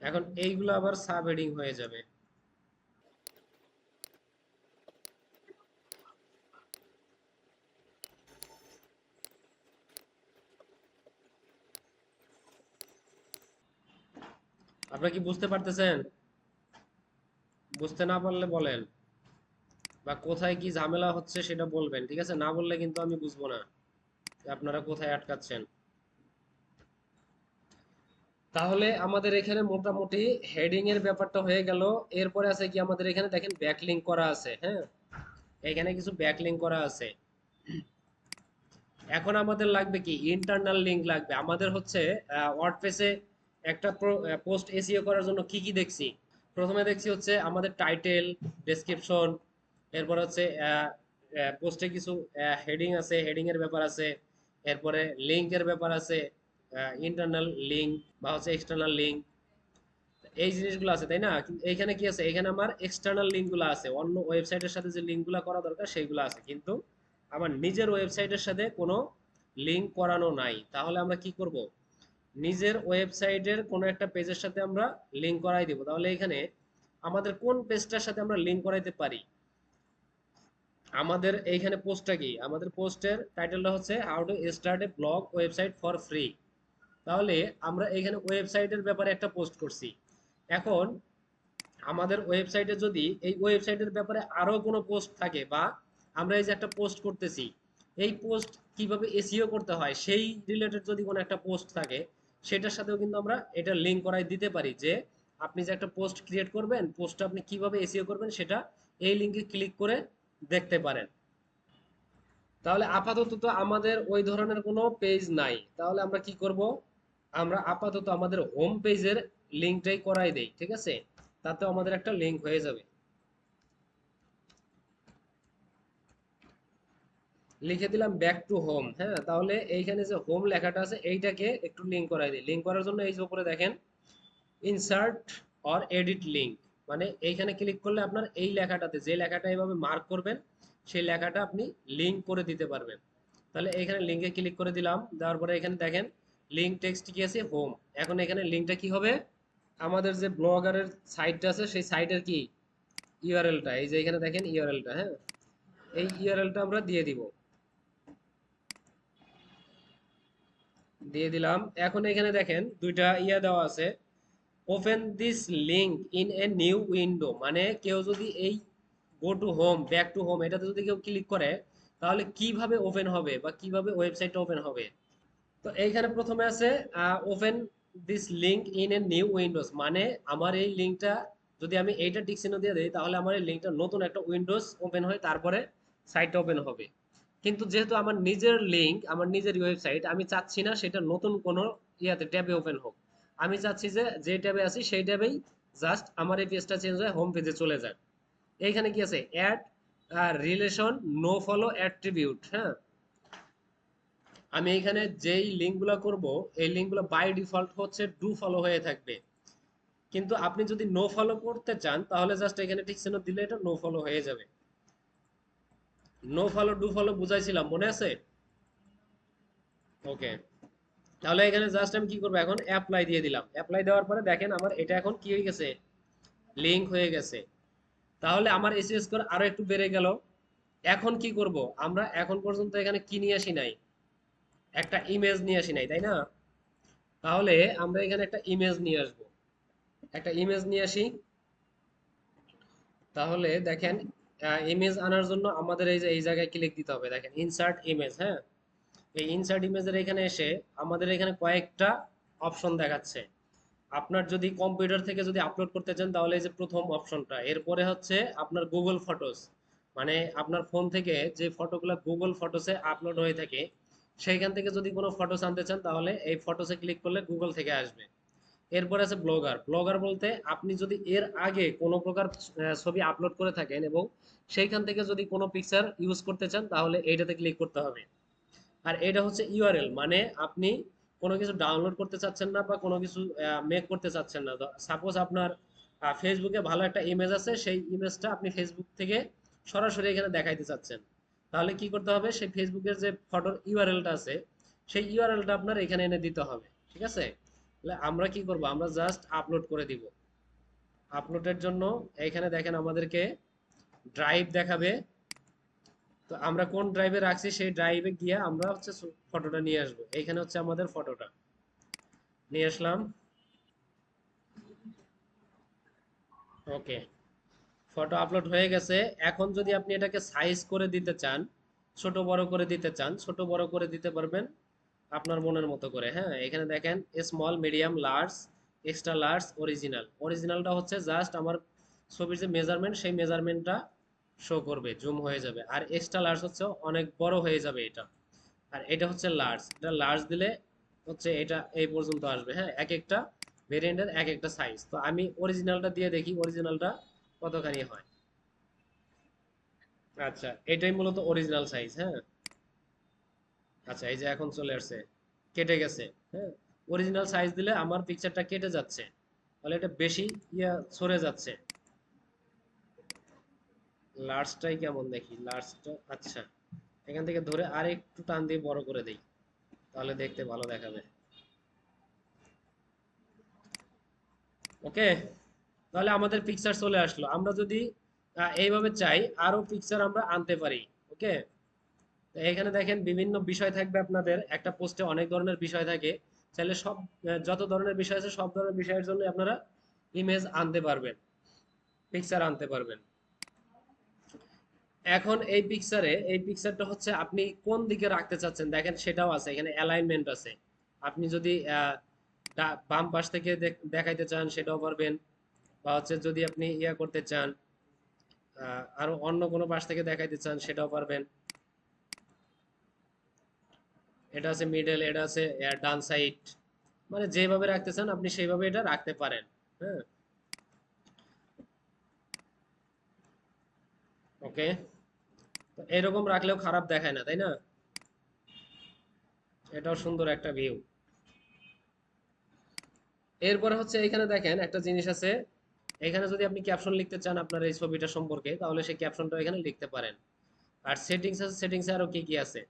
[SPEAKER 1] এখন এইগুলো আবার সাব হেডিং হয়ে যাবে। আপনারা কি বুঝতে পারতেছেন? বুঝতে না পারলে বলেন, বা কোথায় কি ঝামেলা হচ্ছে সেটা বলবেন। ঠিক আছে, না বললে কিন্তু আমি বুঝবো না যে আপনারা কোথায় আটকাচ্ছেন। তাহলে আমাদের এখানে মোটামুটি হেডিং এর ব্যাপারটা হয়ে গেল। এরপরে আছে কি, আমাদের এখানে দেখেন ব্যাকলিঙ্ক করা আছে। হ্যাঁ, এখানে কিছু ব্যাকলিঙ্ক করা আছে। এখন আমাদের লাগবে কি, ইন্টারনাল লিঙ্ক লাগবে। আমাদের হচ্ছে ওয়ার্ডপ্রেসে একটা পোস্ট এসইও করার জন্য কি কি দেখছি, প্রথমে দেখছি হচ্ছে আমাদের টাইটেল, ডেসক্রিপশন, এরপর হচ্ছে পোস্টে কিছু হেডিং আছে, হেডিং এর ব্যাপার আছে, এরপরে লিঙ্কের ব্যাপার আছে, ইন্টারনাল লিঙ্ক বা হচ্ছে এক্সটার্নাল লিঙ্ক, এই জিনিসগুলো আছে, তাই না? কিন্তু এইখানে কি আছে, এখানে আমার এক্সটার্নাল লিঙ্কগুলো আছে, অন্য ওয়েবসাইটের সাথে যে লিঙ্কগুলো করা দরকার সেইগুলো আছে, কিন্তু আমার নিজের ওয়েবসাইটের সাথে কোনো লিঙ্ক করানো নাই। তাহলে আমরা কি করব, নিজের ওয়েবসাইটের কোনো একটা পেজের সাথে আমরা লিঙ্ক করাই দিব। তাহলে এখানে আমাদের কোন পেজটার সাথে আমরা লিঙ্ক করাইতে পারি, আমাদের এইখানে পোস্টটা কি, আমাদের পোস্টের টাইটেলটা হচ্ছে how to start A blog website for free. তাহলে আমরা এখানে ওয়েবসাইটের ব্যাপারে একটা পোস্ট করছি। এখন আমাদের ওয়েবসাইটে যদি এই ওয়েবসাইটের ব্যাপারে আরো কোনো পোস্ট থাকে বা আমরা এই যে একটা পোস্ট করতেছি, এই পোস্ট কিভাবে এসইও করতে হয় সেই রিলেটেড যদি কোনো একটা পোস্ট থাকে, সেটার সাথেও কিন্তু আমরা এটা লিঙ্ক করাই দিতে পারি যে আপনি যে একটা পোস্ট ক্রিয়েট করবেন, পোস্টটা আপনি কিভাবে এসইও করবেন সেটা এই লিঙ্কে ক্লিক করে দেখতে পারেন। তাহলে আপাতত তো আমাদের ওই ধরনের কোনো পেজ নাই, তাহলে আমরা কি করব, আমরা আপাতত আমাদের হোম পেজের লিঙ্কটাই করাই দেই, ঠিক আছে? তাতেও আমাদের একটা লিঙ্ক হয়ে যাবে। লিখে দিলাম ব্যাক টু হোম। হ্যাঁ, তাহলে এইখানে যে হোম লেখাটা আছে এইটাকে একটু লিঙ্ক করাই দিই। লিঙ্ক করার জন্য এই যে উপরে দেখেন ইনসার্ট অর এডিট লিঙ্ক, মানে এইখানে ক্লিক করলে আপনার এই লেখাটাতে যে লেখাটা এইভাবে মার্ক করবেন সেই লেখাটা আপনি লিঙ্ক করে দিতে পারবেন। তাহলে এখানে লিঙ্কে ক্লিক করে দিলাম, দেওয়ার পরে এখানে দেখেন লিঙ্ক টেক্সট কি আছে, হোম। এখন এখানে লিঙ্কটা কি হবে, আমাদের যে ব্লগারের সাইটটা আছে সেই সাইটের কি ইউআরএলটা, এই যে এখানে দেখেন ইউআরএলটা, হ্যাঁ, এই ইউআরএলটা আমরা দিয়ে দিব, দিয়ে দিলাম। এখন এখানে দেখেন দুইটা দেওয়া আছে, open this link in a new window, মানে কেউ যদি এই go to home, back to home এটাতে যদি কেউ ক্লিক করে তাহলে কিভাবে ওপেন হবে বা কিভাবে ওয়েবসাইটটা ওপেন হবে। তো এইখানে প্রথমে আছে open this link in a new Windows, মানে আমার এই লিঙ্কটা যদি আমি এইটা টিক চিহ্ন দিয়ে দিই তাহলে আমার এই লিঙ্কটা নতুন একটা উইন্ডোজ ওপেন হয়, তারপরে সাইটটা ওপেন হবে। কিন্তু যেহেতু আমার নিজের লিঙ্ক, আমার নিজের ওয়েবসাইট, আমি চাচ্ছি না সেটা নতুন কোনো ট্যাবে ওপেন হোক। আমি চাচ্ছি যে যে ট্যাবে আছি সেই ট্যাবেই জাস্ট আমার এই পেজটা চেঞ্জ হয়ে হোম পেজে চলে যাক। এইখানে কি আছে, add relation no follow attribute. হ্যাঁ, আমি এখানে যেই লিঙ্কগুলো করব এই লিঙ্কগুলো বাই ডিফল্ট হচ্ছে ডু ফলো হয়ে থাকবে, কিন্তু আপনি যদি নো ফলো করতে চান তাহলে জাস্ট এখানে ঠিক চিহ্ন দিলে এটা নো ফলো হয়ে যাবে। নো ফলো ডু ফলো বুঝাইছিলাম, মনে আছে? ওকে, তাহলে এখানে জাস্ট আমি কি করবো, এখন অ্যাপ্লাই দিয়ে দিলাম। অ্যাপ্লাই দেওয়ার পরে দেখেন আমার এটা এখন কি হয়ে গেছে, লিঙ্ক হয়ে গেছে। তাহলে আমার এসইও স্কোর আরো একটু বেড়ে গেল। এখন কি করব, আমরা এখন পর্যন্ত এখানে কি নিয়ে আসি নাই, একটা ইমেজ নিয়ে আসি নাই, তাই না? তাহলে আমরা এখানে একটা ইমেজ নিয়ে আসব, একটা ইমেজ নিয়ে আসি। তাহলে দেখেন ইমেজ আনার জন্য আমাদের এই যে এই জায়গায় ক্লিক দিতে হবে, দেখেন ইনসার্ট ইমেজ। হ্যাঁ, এই ইনসার্ট ইমেজের এখানে এসে আমাদের এখানে কয়েকটা অপশন দেখাচ্ছে। আপনার যদি কম্পিউটার থেকে যদি আপলোড করতে চান তাহলে এই যে প্রথম অপশনটা, এরপরে হচ্ছে আপনার গুগল ফটোস, মানে আপনার ফোন থেকে যে ফটোগুলো গুগল ফটোসে আপলোড হয়ে থাকে সেইখান থেকে যদি কোনো ফটোস আনতে চান তাহলে এই ফটোসে ক্লিক করলে গুগল থেকে আসবে। এরপর আছে ব্লগার। ব্লগার বলতে আপনি যদি এর আগে কোনো প্রকার ছবি আপলোড করে থাকেন এবং সেইখান থেকে যদি কোনো পিকচার ইউজ করতে চান তাহলে এইটাতে ক্লিক করতে হবে। আর এটা হচ্ছে ইউআরএল, মানে আপনি কোনো কিছু ডাউনলোড করতে চাচ্ছেন না বা কোনো কিছু মেক করতে চাচ্ছেন না। সাপোজ আপনার ফেসবুকে ভালো একটা ইমেজ আছে, সেই ইমেজটা আপনি ফেসবুক থেকে সরাসরি এখানে দেখাইতে চাচ্ছেন, তাহলে কি করতে হবে, সেই ফেসবুকের যে ফটোর ইউআরএলটা আছে সেই ইউআরএলটা আপনার এখানে এনে দিতে হবে, ঠিক আছে? তাহলে আমরা কি করব, আমরা জাস্ট আপলোড করে দিব। আপলোডের জন্য এখানে দেখেন আমাদেরকে ড্রাইভ দেখাবে, তো আমরা কোন ড্রাইভে রাখছি সেই ড্রাইভে গিয়ে আমরা হচ্ছে ফটোটা নিয়ে আসবো। এইখানে হচ্ছে আমাদের ফটোটা নিয়ে আসলাম। ওকে, ফটো আপলোড হয়ে গেছে। এখন যদি আপনি এটাকে সাইজ করে দিতে চান, ছোট বড় করে দিতে চান, ছোট বড় করে দিতে পারবেন আপনার মনের মতো করে। হ্যাঁ, এখানে দেখেন small, medium, large, extra large, original. অরিজিনালটা হচ্ছে জাস্ট আমার ছবির যে মেজারমেন্ট সেই মেজারমেন্টটা শো করবে, জুম হয়ে যাবে। আর এক্সট্রা লার্জ হচ্ছে অনেক বড় হয়ে যাবে এটা। আর এটা হচ্ছে লার্জ, এটা লার্জ দিলে হচ্ছে এটা এই পর্যন্ত আসবে। হ্যাঁ, এক একটা ভেরিয়েন্টের এক একটা সাইজ। তো আমি অরিজিনালটা দিয়ে দেখি অরিজিনালটা কতখানি হয়। আচ্ছা, এটাই মূলত অরিজিনাল সাইজ। হ্যাঁ, আচ্ছা, এই যে এখন চলে আসছে, কেটে গেছে। হ্যাঁ, অরিজিনাল সাইজ দিলে আমার পিকচারটা কেটে যাচ্ছে, তাহলে এটা বেশি সরে যাচ্ছে। লার্জটাই কেমন দেখি, লার্জটা আচ্ছা এখান থেকে ধরে আর একটু টান দিয়ে বড় করে দেই, তাহলে দেখতে ভালো দেখাবে। ওকে, তাহলে আমাদের পিকচার চলে আসলো। আমরা যদি এইভাবে চাই আরো পিকচার আমরা আনতে পারি। ওকে, তো এখানে দেখেন বিভিন্ন বিষয় থাকবে, আপনাদের একটা পোস্টে অনেক ধরনের বিষয় থাকে, চাইলে সব যত ধরনের বিষয় আছে সব ধরনের বিষয়ের জন্য আপনারা ইমেজ আনতে পারবেন, পিকচার আনতে পারবেন। এখন এই পিকচারটা হচ্ছে আপনি কোন দিকে রাখতে চাচ্ছেন দেখেন, সেটাও আছে এখানে, অ্যালাইনমেন্ট আছে। আপনি যদি বাম পাশ থেকে দেখাইতে চান সেটাও পারবেন, বা হচ্ছে যদি আপনি ইয়া করতে চান, আরো অন্য কোনো পাশ থেকে দেখাইতে চান সেটাও পারবেন। এটা আছে মিডল, এটা আছে ডান সাইড, মানে যেভাবে রাখতে চান আপনি সেইভাবে এটা রাখতে পারেন। হ্যাঁ, ওকে। তো এরকম রাখলেও খারাপ দেখায় না, তাই না? এটাও সুন্দর একটা ভিউ। এরপরে হচ্ছে এখানে দেখেন একটা জিনিস আছে, এখানে যদি আপনি ক্যাপশন লিখতে চান আপনার এই ছবিটা সম্পর্কে, তাহলে সেই ক্যাপশনটা এখানে লিখতে পারেন। আর সেটিংস আছে, সেটিংসে আরো কি কি আছে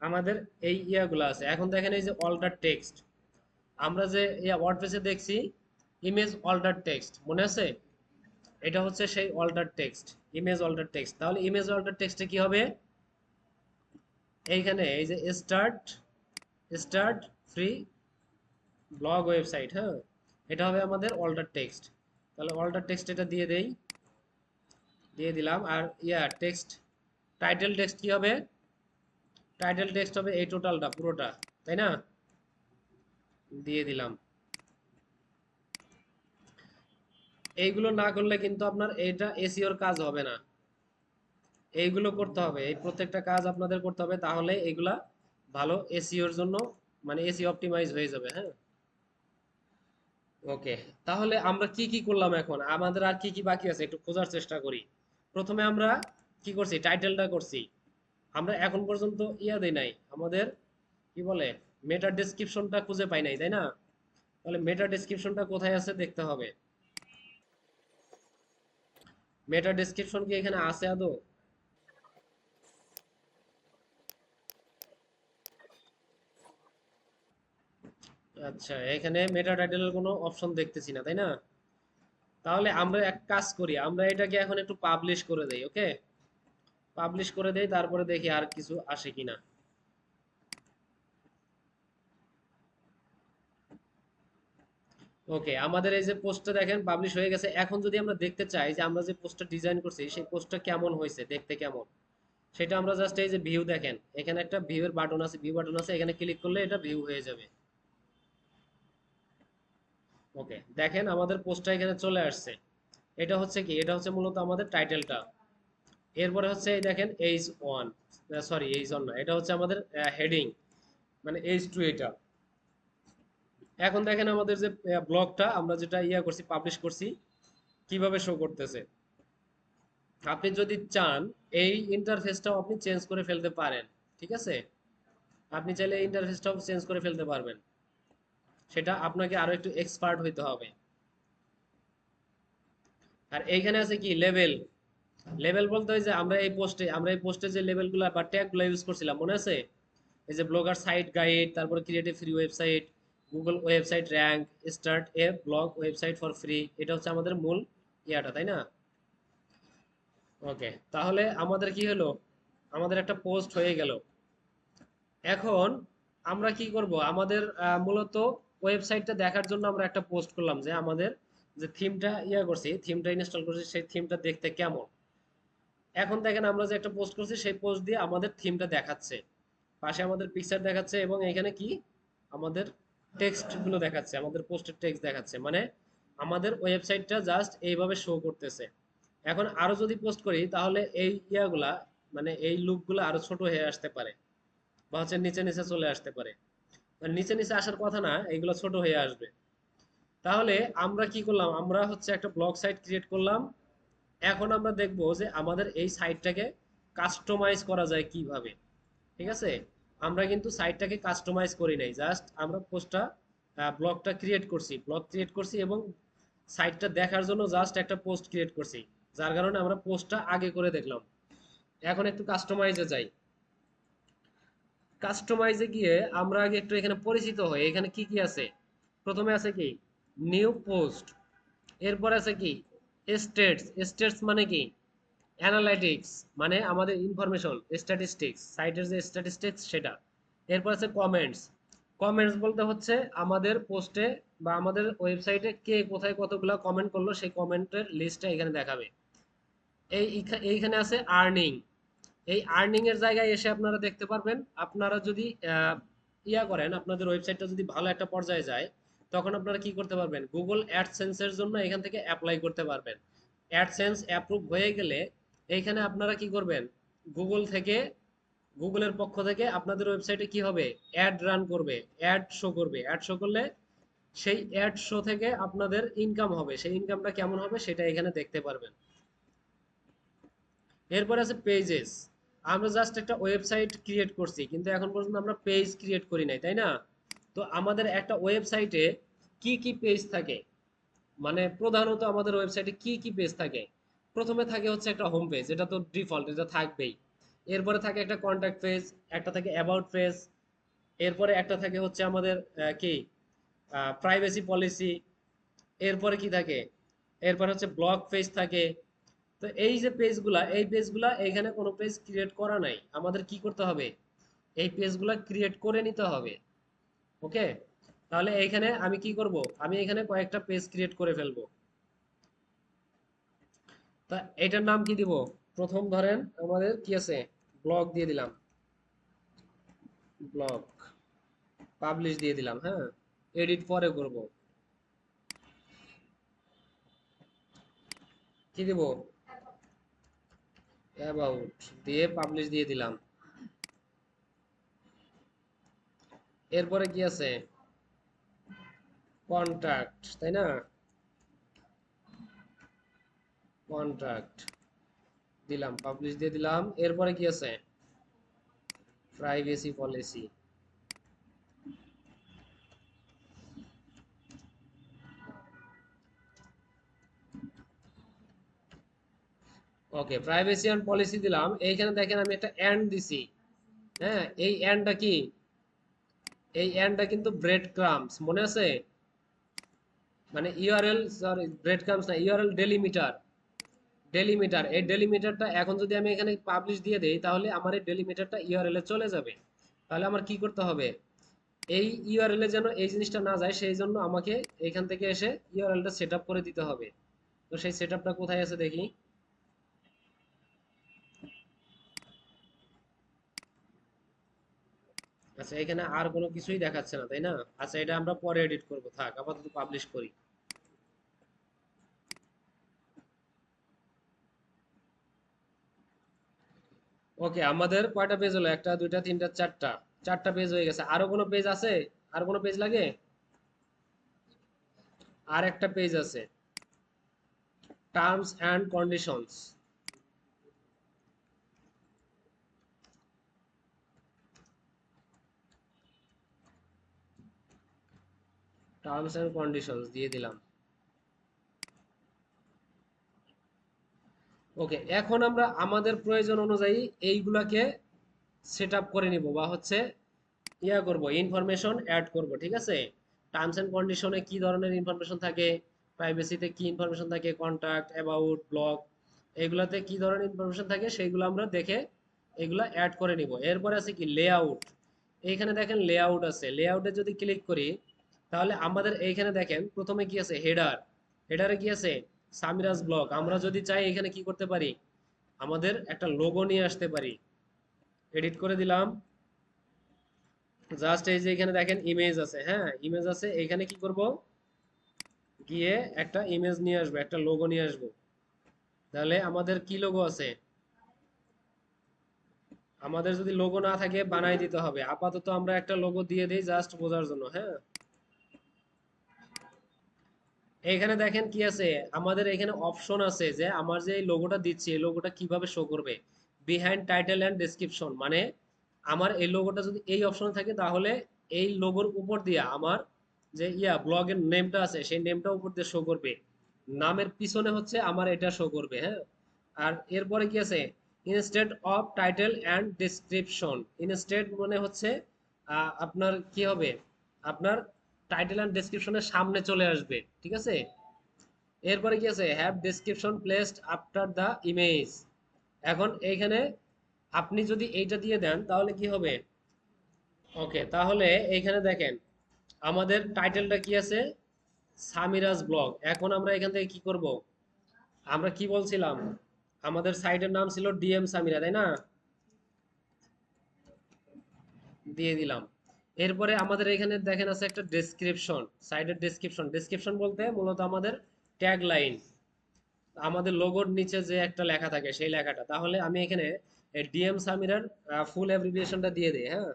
[SPEAKER 1] আমাদের, এই ইয়াগুলো আছে। এখন দেখেন এই যে অল্টার টেক্সট, আমরা যে ওয়ার্ডপ্রেসে দেখছি ইমেজ অল্টার টেক্সট, মনে আছে? এটা হচ্ছে সেই alter text, image alter text. তাহলে ইমেজ অল্টার টেক্সটে কি হবে, এইখানে এই যে start start free blog website, হ্যাঁ, এটা হবে আমাদের অল্টার টেক্সট। তাহলে অল্টার টেক্সট এটা দিয়ে দেই, দিয়ে দিলাম। আর টেক্সট, টাইটেল টেক্সট কি হবে, টাইটেল টেক্সট হবে এই টোটালটা পুরোটা, তাই না? দিয়ে দিলাম। এইগুলো না করলে কিন্তু আপনার এটা এসইওর কাজ হবে না, এইগুলো করতে হবে, এই প্রত্যেকটা কাজ আপনাদের করতে হবে, তাহলে এগুলা ভালো এসইওর জন্য, মানে এসইও অপটিমাইজ হয়ে যাবে। হ্যাঁ, ওকে। তাহলে আমরা কি কি করলাম, এখন আমাদের আর কি কি বাকি আছে একটু খোঁজার চেষ্টা করি। প্রথমে আমরা কি করছি, টাইটেলটা করছি। আমরা এখন পর্যন্ত দেই নাই আমাদের, কি বলে, মেটা ডেসক্রিপশনটা খুঁজে পাই নাই, তাই না? তাহলে মেটা ডেসক্রিপশনটা কোথায় আছে দেখতে হবে। মেটা ডেসক্রিপশন কি এখানে আছে আদৌ? আচ্ছা, এখানে মেটা টাইটেলের কোনো অপশন দেখতেছি না, তাই না? তাহলে আমরা এক কাজ করি, আমরা এটাকে এখন একটু পাবলিশ করে দেই, ওকে। পাবলিশ করে দেই, তারপরে দেখি আর কিছু আসে কিনা। ওকে, আমাদের এই যে পোস্টটা দেখেন পাবলিশ হয়ে গেছে। এখন যদি আমরা দেখতে চাই যে আমরা যে পোস্টটা ডিজাইন করছি সেই পোস্টটা কেমন হয়েছে, দেখতে কেমন, সেটা আমরা জাস্ট এই যে ভিউ, দেখেন এখানে একটা ভিউ এর বাটন আছে, ভিউ বাটন আছে, এখানে ক্লিক করলে এটা ভিউ হয়ে যাবে। ওকে, দেখেন আমাদের পোস্টটা এখানে চলে আসছে। এটা হচ্ছে কি, এটা হচ্ছে মূলত আমাদের টাইটেলটা। এরপরে হচ্ছে এই দেখেন H1, সরি H1 না, এটা হচ্ছে আমাদের হেডিং, মানে H2 এটা। এখন দেখেন আমাদের যে ব্লগটা আমরা যেটা করছি, পাবলিশ করছি, কিভাবে শো করতেছে। আপনি যদি চান এই ইন্টারফেসটাও আপনি চেঞ্জ করে ফেলতে পারেন, ঠিক আছে? আপনি চাইলে এই ইন্টারফেসটাও চেঞ্জ করে ফেলতে পারবেন, সেটা আপনাকে আরো একটু এক্সপার্ট হইতে হবে। আর এইখানে আছে কি লেভেল, লেভেল বলতে হয় যে আমরা এই পোস্টে যে লেভেলগুলো বা ট্যাগগুলো ইউজ করছিলাম, মনে আছে? এই যে ব্লগার সাইট গাইড, তারপরে creative free website, Google website rank, start A blog website for free, এটা হচ্ছে আমাদের মূল তাই না? ওকে, তাহলে আমাদের কি হলো, আমাদের একটা পোস্ট হয়ে গেল। এখন আমরা কি করব, আমাদের মূলত ওয়েবসাইটটা দেখার জন্য আমরা একটা পোস্ট করলাম যে আমাদের যে থিমটা করছি, থিমটা ইনস্টল করছি, সেই থিমটা দেখতে কেমন। এখন দেখেন আমরা যে একটা পোস্ট করছি সেই পোস্ট দিয়ে আমাদের থিমটা দেখাচ্ছে, পাশে আমাদের পিকচার দেখাচ্ছে, এবং এখানে কি আমাদের টেক্সট গুলো দেখাচ্ছে, আমাদের পোস্টের টেক্সট দেখাচ্ছে, মানে আমাদের ওয়েবসাইটটা জাস্ট এইভাবে শো করতেছে। এখন আরো যদি পোস্ট করি তাহলে এই মানে এই লুকগুলো আরো ছোট হয়ে আসতে পারে, বা হচ্ছে নিচে নিচে চলে আসতে পারে। মানে নিচে নিচে আসার কথা না, এইগুলো ছোট হয়ে আসবে। তাহলে আমরা কি করলাম, আমরা হচ্ছে একটা ব্লগ সাইট ক্রিয়েট করলাম। এখন আমরা দেখবো যে আমাদের এই সাইটটাকে কাস্টমাইজ করা যায় কিভাবে। ঠিক আছে, আমরা কিন্তু সাইটটাকে কাস্টমাইজ করি নাই, জাস্ট আমরা পোস্টটা ব্লগটা ক্রিয়েট করছি, ব্লগ ক্রিয়েট করছি, এবং সাইটটা দেখার জন্য জাস্ট একটা পোস্ট ক্রিয়েট করছি, যার কারণে আমরা পোস্টটা আগে করে দেখলাম। এখন একটু কাস্টমাইজে যাই। কাস্টমাইজে গিয়ে আমরা আগে একটু এখানে পরিচিত হই, এখানে কি কি আছে। প্রথমে আছে কি নিউ পোস্ট, এরপর আছে কি স্টেটস, স্টেটস মানে কি অ্যানালাইটিক্স, মানে আমাদের ইনফরমেশন, স্ট্যাটিস্টিক্স, সাইটের যে স্ট্যাটিস্টিক্স সেটা। এরপর আছে কমেন্টস, কমেন্টস বলতে হচ্ছে আমাদের পোস্টে বা আমাদের ওয়েবসাইটে কে কোথায় কতগুলো কমেন্ট করলো সেই কমেন্টের লিস্টটা এখানে দেখাবে। এইখানে আছে আর্নিং, এই আর্নিং এর জায়গায় এসে আপনারা দেখতে পারবেন, আপনারা যদি ইয়া করেন, আপনাদের ওয়েবসাইটটা যদি ভালো একটা পর্যায়ে যায়, তখন আপনারা কি করতে পারবেন, গুগল অ্যাডসেন্স এর জন্য এখান থেকে অ্যাপ্লাই করতে পারবেন। অ্যাডসেন্স অ্যাপ্রুভ হয়ে গেলে এইখানে আপনারা কি করবেন, গুগল থেকে, গুগলের পক্ষ থেকে আপনাদের ওয়েবসাইটে কি হবে, অ্যাড রান করবে, অ্যাড শো করবে। অ্যাড শো করলে সেই অ্যাড শো থেকে আপনাদের ইনকাম হবে, সেই ইনকামটা কেমন হবে সেটা এখানে দেখতে পারবেন। এরপর আছে পেজেস। আমরা জাস্ট একটা ওয়েবসাইট ক্রিয়েট করছি, কিন্তু এখন পর্যন্ত আমরা পেজ ক্রিয়েট করি নাই, তাই না? তো আমাদের একটা ওয়েবসাইটে কি কি পেজ থাকে, মানে প্রধানত আমাদের ওয়েবসাইটে কি কি পেজ থাকে? প্রথমে থাকে হচ্ছে একটা হোম পেজ, এটা তো ডিফল্ট, এটা থাকবেই। এরপরে থাকে একটা কন্ট্যাক্ট পেজ, একটা থাকে অ্যাবাউট পেজ, এরপরে একটা থাকে হচ্ছে আমাদের কি প্রাইভেসি পলিসি, এরপরে কি থাকে, এরপর হচ্ছে ব্লগ পেজ থাকে। তো এই যে পেজগুলা, এই পেজগুলা এখানে কোনো পেজ ক্রিয়েট করা নাই, আমাদের কি করতে হবে, এই পেজগুলা ক্রিয়েট করে নিতে হবে। ওকে, তাহলে এইখানে আমি কি করব, আমি এখানে কয়েকটা পেজ ক্রিয়েট করে ফেলবো। তা এটার নাম কি দিব, প্রথম ধরেন আমাদের কি আছে, ব্লগ দিয়ে দিলাম, ব্লগ পাবলিশ দিয়ে দিলাম, হ্যাঁ, এডিট পরে করব। কি দিব, অ্যাবাউট দিয়ে পাবলিশ দিয়ে দিলাম। এরপরে কি আছে, কন্ট্যাক্ট, তাই না, কন্ট্যাক্ট দিলাম, পাবলিশ দিয়ে দিলাম। এরপরে কি আছে, privacy policy. Okay, privacy and policy দিলাম। এইখানে দেখেন আমি একটা এন্ড দিছি, হ্যাঁ, এই এন্ডটা কি, এই এন্ডটা কিন্তু ব্রেড ক্রাম্বস, মনে আছে? মানে ইউআরএল, সরি ব্রেড ক্রাম্বস না, ইউআরএল ডেলিমিটার, ডেলিমিটার। এই ডেলিমিটারটা এখন যদি আমি এখানে পাবলিশ দিয়ে দেই, তাহলে আমার এই ডেলিমিটারটা ইউআরএল এ চলে যাবে। তাহলে আমার কি করতে হবে, এই ইউআরএল এ যেন এই জিনিসটা না যায়, সেই জন্য আমাকে এখান থেকে এসে ইউআরএলটা সেট আপ করে দিতে হবে। তো সেই সেট আপটা কোথায় আছে দেখি। আচ্ছা, এখানে আর কোনো কিছুই দেখাচ্ছে না, তাই না? আচ্ছা, এটা আমরা পরে এডিট করব, থাক, আপাতত পাবলিশ করি। ওকে, আমাদের কয়টা পেজ হলো, একটা দুইটা তিনটা চারটা, চারটা পেজ হয়ে গেছে। আরো কোনো পেজ আছে, আর কোনো পেজ লাগে? আর একটা পেজ আছে, terms and conditions. Terms and conditions দিয়ে দিলাম। ওকে, এখন আমরা আমাদের প্রয়োজন অনুযায়ী এইগুলাকে সেট আপ করে নিব, বা হচ্ছে ইয়া করব, ইনফরমেশন অ্যাড করব, ঠিক আছে? টার্মস এন্ড কন্ডিশনে কি ধরনের ইনফরমেশন থাকে, প্রাইভেসিতে কি ইনফরমেশন থাকে, কন্টাক্ট, অ্যাবাউট, ব্লগ, এগুলাতে কি ধরনের ইনফরমেশন থাকে সেগুলো আমরা দেখে এগুলা অ্যাড করে নিব। এরপর আছে কি লেআউট। এইখানে দেখেন লেআউট আছে, লেআউটে যদি ক্লিক করি, তাহলে আমাদের এইখানে দেখেন প্রথমে কি আছে, হেডার। হেডারে কি আছে, সামিরাজ ব্লগ। আমরা যদি চাই এখানে কি করতে পারি, আমাদের একটা লোগো নিয়ে আসতে পারি। এডিট করে দিলাম, জাস্ট এই যে এখানে দেখেন ইমেজ আছে, হ্যাঁ ইমেজ আছে, এখানে কি করব, গিয়ে একটা ইমেজ নিয়ে আসবো, একটা লোগো নিয়ে আসবো। তাহলে আমাদের কি লোগো আছে, আমাদের যদি লোগো না থাকে বানাই দিতে হবে। আপাতত আমরা একটা লোগো দিয়ে দিই জাস্ট বোঝার জন্য, হ্যাঁ। এখানে দেখেন কি আছে, আমাদের এখানে অপশন আছে যে আমার যে এই লোগোটা দিচ্ছি, এই লোগোটা কিভাবে শো করবে, বিহাইন্ড টাইটেল এন্ড ডেসক্রিপশন। মানে আমার এই লোগোটা যদি এই অপশনে থাকে, তাহলে এই লোগোর উপর দিয়ে আমার যে ব্লগের নেমটা আছে সেই নেমটা উপর দিয়ে শো করবে, নামের পিছনে হচ্ছে আমার এটা শো করবে, হ্যাঁ। আর এরপরে কি আছে, instead of title and description. Instead মানে হচ্ছে আপনার কি হবে, আপনার টাইটেল অ্যান্ড ডেসক্রিপশনের সামনে চলে আসবে, ঠিক আছে? এরপরে কি আছে, have description placed after the image. এখন এইখানে আপনি যদি এইটা দিয়ে দেন তাহলে কি হবে, ওকে, তাহলে এইখানে দেখেন আমাদের টাইটেলটা কি আছে, সামিরাজ ব্লগ। এখন আমরা এখান থেকে কি করব, আমরা কি বলছিলাম, আমাদের সাইটের নাম ছিল ডিএম সামিরা, তাই না? দিয়ে দিলাম। এরপরে আমাদের এখানে দেখেন আছে একটা ডেসক্রিপশন, সাইডের ডেসক্রিপশন। ডেসক্রিপশন বলতে মূলত আমাদের ট্যাগ লাইন, আমাদের লোগোর নিচে যে একটা লেখা থাকে সেই লেখাটা। তাহলে আমি এখানে ডিএম সামিরার ফুল অ্যাব্রিভিয়েশনটা দিয়ে দিই, হ্যাঁ।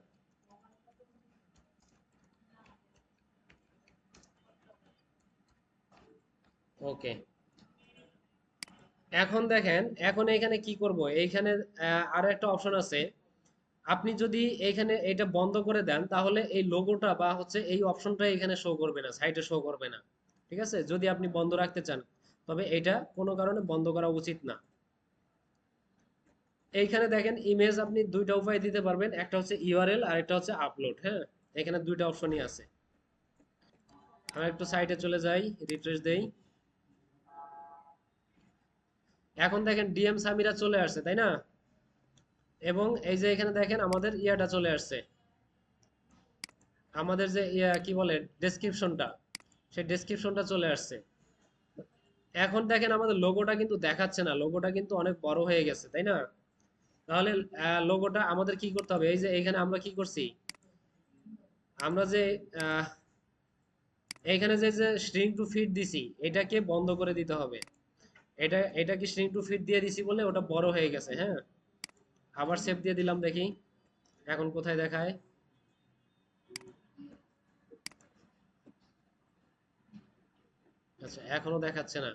[SPEAKER 1] ওকে, এখন দেখেন, এখন এখানে কি করব, এইখানে আরো একটা অপশন আছে। আপনি যদি এইখানে এটা বন্ধ করে দেন তাহলে এই লোগোটা বা হচ্ছে এই অপশনটা এখানে শো করবে না, সাইটে শো করবে না। ঠিক আছে, যদি আপনি বন্ধ রাখতে চান, তবে এটা কোনো কারণে বন্ধ করা উচিত না। এইখানে দেখেন ইমেজ আপনি দুইটা উপায় দিতে পারবেন, একটা হচ্ছে ইউআরএল আর একটা হচ্ছে আপলোড, হ্যাঁ। এখানে দুইটা অপশনই আছে। আমি একটু সাইটে চলে যাই, রিফ্রেশ দেই। এখন দেখেন ডিএম সামিরা চলে আসছে, তাই না? এবং এই যে এখানে দেখেন আমাদের ইয়াটা চলে আসছে, আমাদের যে ইয়া কি বলে ডেসক্রিপশনটা, সেই ডেসক্রিপশনটা চলে আসছে। এখন দেখেন আমাদের লোগোটা কিন্তু দেখাচ্ছে না, লোগোটা কিন্তু অনেক বড় হয়ে গেছে, তাই না? তাহলে লোগোটা আমাদের কি করতে হবে, এই যে এখানে আমরা কি করছি, আমরা যে আহ, এইখানে যে যে স্ট্রিং টু ফিট দিছি, এটাকে বন্ধ করে দিতে হবে। এটা কি স্ট্রিং টু ফিট দিয়ে দিছি বলে ওটা বড় হয়ে গেছে, হ্যাঁ। আবার সেভ দিয়ে দিলাম, দেখি এখন কোথায় দেখায়। আচ্ছা, এখনো দেখাচ্ছে না।